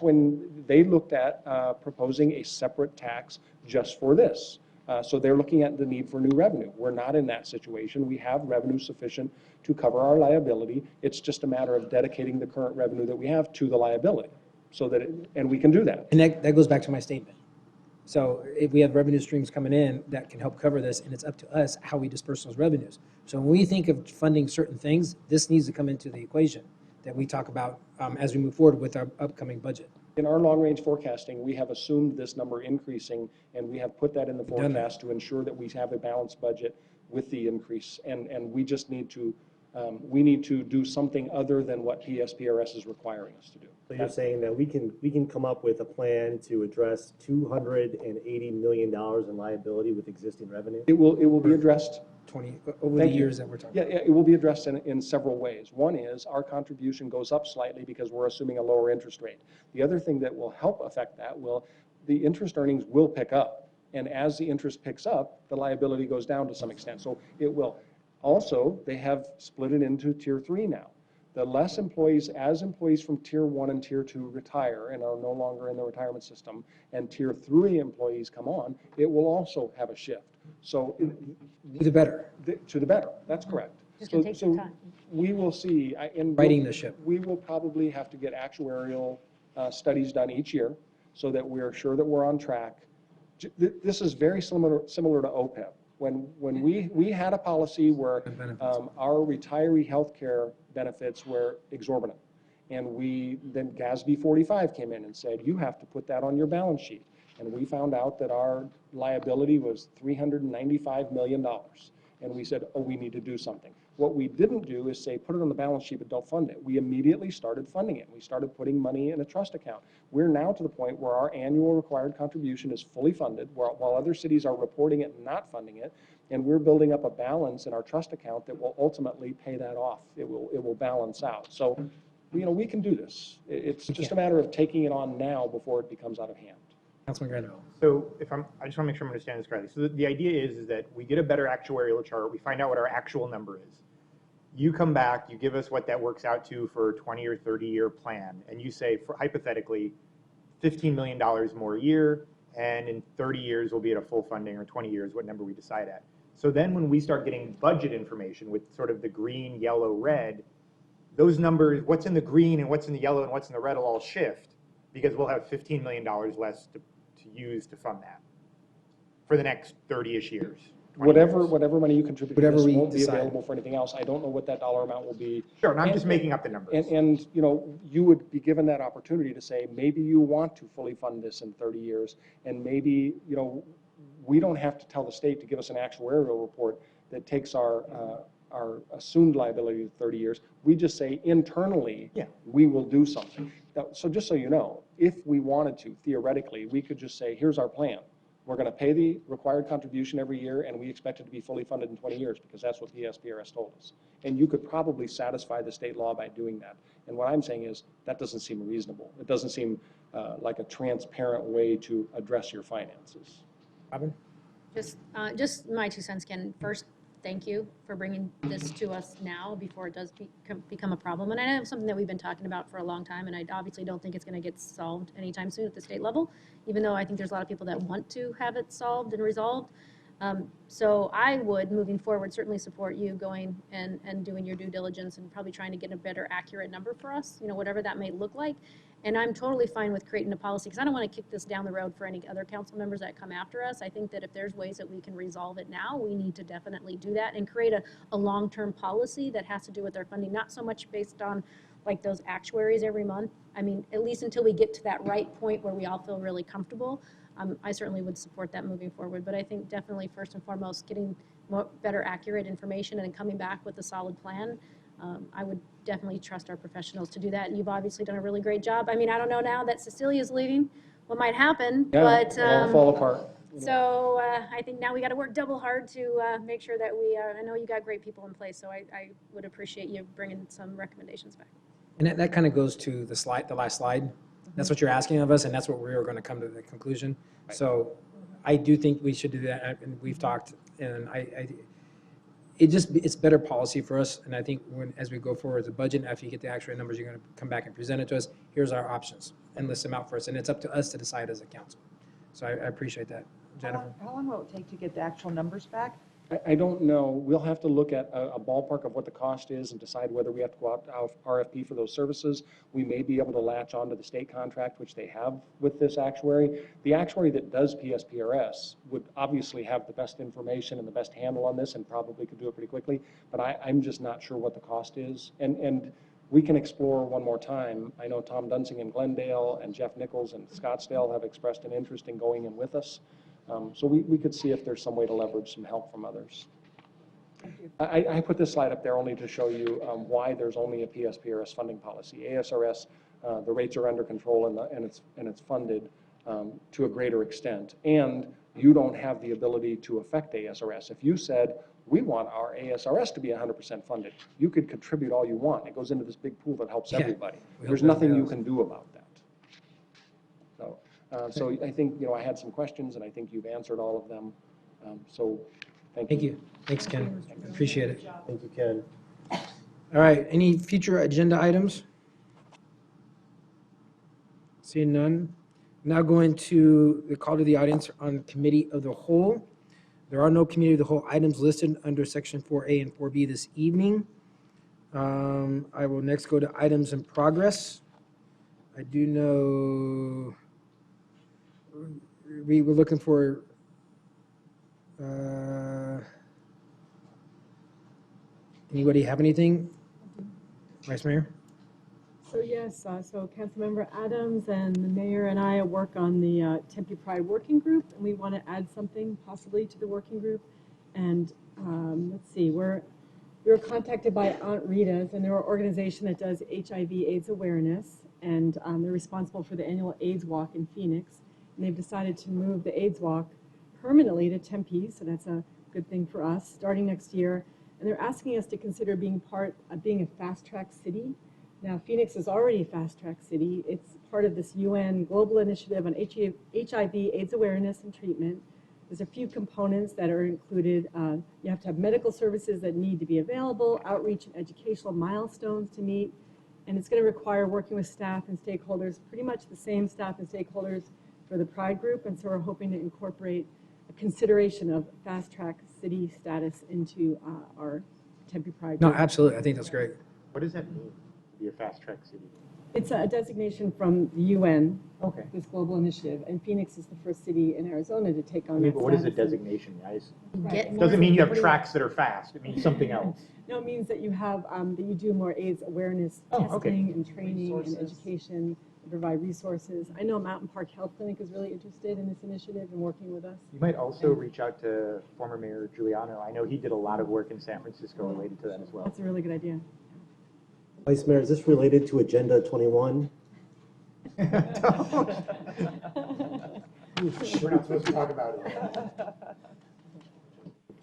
when they looked at proposing a separate tax just for this. So they're looking at the need for new revenue. We're not in that situation. We have revenue sufficient to cover our liability. It's just a matter of dedicating the current revenue that we have to the liability, so that and we can do that. And that goes back to my statement. So if we have revenue streams coming in that can help cover this, and it's up to us how we disperse those revenues. So when we think of funding certain things, this needs to come into the equation that we talk about as we move forward with our upcoming budget. In our long-range forecasting, we have assumed this number increasing, and we have put that in the forecast to ensure that we have a balanced budget with the increase. And we just need to do something other than what PSPRS is requiring us to do. So you're saying that we can come up with a plan to address $280 million in liability with existing revenue? It will be addressed. Over the years that we're talking. Yeah, it will be addressed in several ways. One is our contribution goes up slightly because we're assuming a lower interest rate. The other thing that will help affect that the interest earnings will pick up. And as the interest picks up, the liability goes down to some extent. So it will. Also, they have split it into Tier 3 now. The less employees, as employees from Tier 1 and Tier 2 retire and are no longer in the retirement system, and Tier 3 employees come on, it will also have a shift. So To the better. To the better, that's correct. Just gonna take some time. We will see. Righting the ship. We will probably have to get actuarial studies done each year so that we're sure that we're on track. This is very similar to OPEB. When we had a policy where our retiree health care benefits were exorbitant, and then GASB 45 came in and said, you have to put that on your balance sheet. And we found out that our liability was $395 million. And we said, oh, we need to do something. What we didn't do is say, put it on the balance sheet, but don't fund it. We immediately started funding it. We started putting money in a trust account. We're now to the point where our annual required contribution is fully funded, while other cities are reporting it and not funding it. And we're building up a balance in our trust account that will ultimately pay that off. It will balance out. So, we can do this. It's just a matter of taking it on now before it becomes out of hand. Councilman Grando. So I just want to make sure I'm understanding this correctly. So the idea is that we get a better actuarial chart, we find out what our actual number is. You come back, you give us what that works out to for a 20 or 30-year plan, and you say, for hypothetically, $15 million more a year, and in 30 years we'll be at a full funding, or 20 years, what number we decide at. So then when we start getting budget information with sort of the green, yellow, red, those numbers, what's in the green and what's in the yellow and what's in the red will all shift, because we'll have $15 million less to use to fund that for the next 30-ish years. Whatever money you contribute to Whatever this we won't be decide. available for anything else. I don't know what that dollar amount will be. Sure, and I'm And- just making up the numbers. And you would be given that opportunity to say, maybe you want to fully fund this in 30 years, and maybe, we don't have to tell the state to give us an actuarial report that takes our assumed liability to 30 years. We just say internally, Yeah. we will do something. So just so you know, if we wanted to, theoretically, we could just say, here's our plan. We're going to pay the required contribution every year, and we expect it to be fully funded in 20 years, because that's what PSPRS told us. And you could probably satisfy the state law by doing that. And what I'm saying is, that doesn't seem reasonable. It doesn't seem like a transparent way to address your finances. Robin? Just my 2 cents, Ken. First, thank you for bringing this to us now before it does become a problem. And I know it's something that we've been talking about for a long time, and I obviously don't think it's going to get solved anytime soon at the state level, even though I think there's a lot of people that want to have it solved and resolved. So I would, moving forward, certainly support you going and doing your due diligence and probably trying to get a better accurate number for us, whatever that may look like. And I'm totally fine with creating a policy, because I don't want to kick this down the road for any other council members that come after us. I think that if there's ways that we can resolve it now, we need to definitely do that and create a long-term policy that has to do with our funding, not so much based on like those actuaries every month. I mean, at least until we get to that right point where we all feel really comfortable. I certainly would support that moving forward, but I think definitely first and foremost, getting better accurate information and then coming back with a solid plan. I would definitely trust our professionals to do that. You've obviously done a really great job. I mean, I don't know now that Cecilia's leaving, what might happen, Yeah, but. it'll all fall apart. So I think now we got to work double hard to make sure that I know you got great people in place, so I would appreciate you bringing some recommendations back. And that kind of goes to the last slide. That's what you're asking of us, and that's what we were going to come to the conclusion. So I do think we should do that, and we've talked, and it's better policy for us, and I think as we go forward with the budget, after you get the actual numbers, you're going to come back and present it to us. Here's our options, and list them out for us, and it's up to us to decide as a council. So I appreciate that. Jennifer? How long will it take to get the actual numbers back? I don't know. We'll have to look at a ballpark of what the cost is and decide whether we have to go out to RFP for those services. We may be able to latch onto the state contract, which they have with this actuary. The actuary that does PSPRS would obviously have the best information and the best handle on this and probably could do it pretty quickly, but I'm just not sure what the cost is. And we can explore one more time. I know Tom Dunsing in Glendale and Jeff Nichols in Scottsdale have expressed an interest in going in with us. So we could see if there's some way to leverage some help from others. I put this slide up there only to show you why there's only a PSPRS funding policy. ASRS, the rates are under control and it's funded to a greater extent. And you don't have the ability to affect ASRS. If you said, we want our ASRS to be 100% funded, you could contribute all you want. It goes into this big pool that helps Yeah. everybody. We There's hope that nothing you goes. can do about that. So I think, I had some questions, and I think you've answered all of them. So thank you. Thank you. Thanks, Ken. Appreciate it. Thank you, Ken. All right, any future agenda items? Seeing none. Now going to the call to the audience on Committee of the Whole. There are no Committee of the Whole items listed under Section 4A and 4B this evening. I will next go to items in progress. I do know we were looking for anybody have anything? Vice Mayor? So yes, so Councilmember Adams and the mayor and I work on the Tempe Pride Working Group, and we want to add something possibly to the working group. And let's see, We were contacted by Aunt Rita's, and they're an organization that does HIV/AIDS awareness, and they're responsible for the annual AIDS Walk in Phoenix. And they've decided to move the AIDS Walk permanently to Tempe, so that's a good thing for us, starting next year. And they're asking us to consider being being a fast-track city. Now, Phoenix is already a fast-track city. It's part of this UN Global Initiative on HIV/AIDS awareness and treatment. There's a few components that are included. You have to have medical services that need to be available, outreach and educational milestones to meet, and it's going to require working with staff and stakeholders, pretty much the same staff and stakeholders for the Pride group, and so we're hoping to incorporate a consideration of fast-track city status into our Tempe Pride No, group. absolutely. I think that's great. What does that mean, to be a fast-track city? It's a designation from the UN, Okay. this global initiative, and Phoenix is the first city in Arizona to take on I mean, that but what is a status. designation, guys? Get It more- doesn't mean you have tracks that are fast. It means something else. No, it means that you have, that you do more AIDS awareness Oh, okay. testing and training and education, and provide resources. I know Mountain Park Health Clinic is really interested in this initiative and working with us. You might also reach out to former Mayor Giuliano. I know he did a lot of work in San Francisco related to that as well. That's a really good idea. Vice Mayor, is this related to Agenda 21? We're not supposed to talk about it.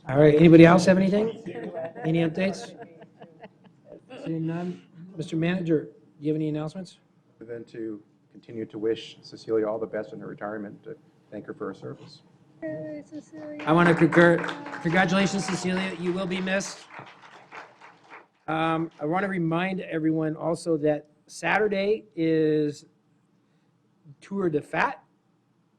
All right, anybody else have anything? Any updates? Seeing none. Mr. Manager, do you have any announcements? Than to continue to wish Cecilia all the best in her retirement, to thank her for her service. I want to concur. Congratulations, Cecilia. You will be missed. I want to remind everyone also that Saturday is Tour de Fat.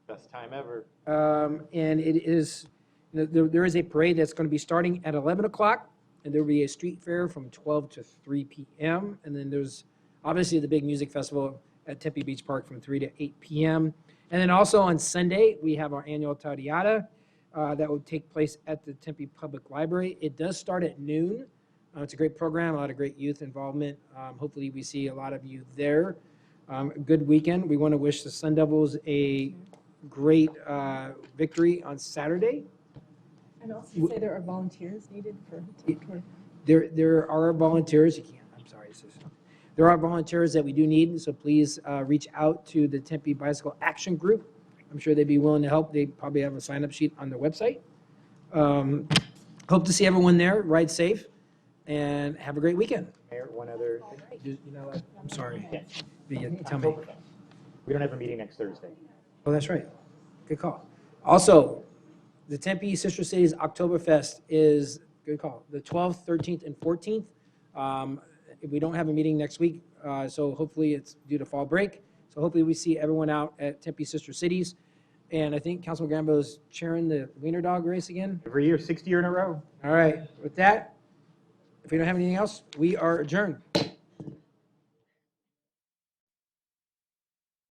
Best time ever. And it is, there is a parade that's going to be starting at 11 o'clock, and there will be a street fair from 12 to 3 p.m. And then there's obviously the big music festival at Tempe Beach Park from 3 to 8 p.m. And then also on Sunday, we have our annual Tariata that will take place at the Tempe Public Library. It does start at noon. It's a great program, a lot of great youth involvement. Hopefully we see a lot of you there. Good weekend. We want to wish the Sun Devils a great victory on Saturday. And also say there are volunteers needed for the tour. There are volunteers. You can't. I'm sorry. There are volunteers that we do need. So please reach out to the Tempe Bicycle Action Group. I'm sure they'd be willing to help. They probably have a sign-up sheet on their website. Hope to see everyone there. Ride safe and have a great weekend. Mayor, one other thing. I'm sorry. Yes. Yeah, tell me. We don't have a meeting next Thursday. Oh, that's right. Good call. Also, the Tempe Sister Cities Oktoberfest is, good call, the 12th, 13th, and 14th. We don't have a meeting next week, so hopefully it's due to fall break. So hopefully we see everyone out at Tempe Sister Cities. And I think Councilman Grambo is chairing the wiener dog race again. Every year, 60 year in a row. All right, with that, if we don't have anything else, we are adjourned.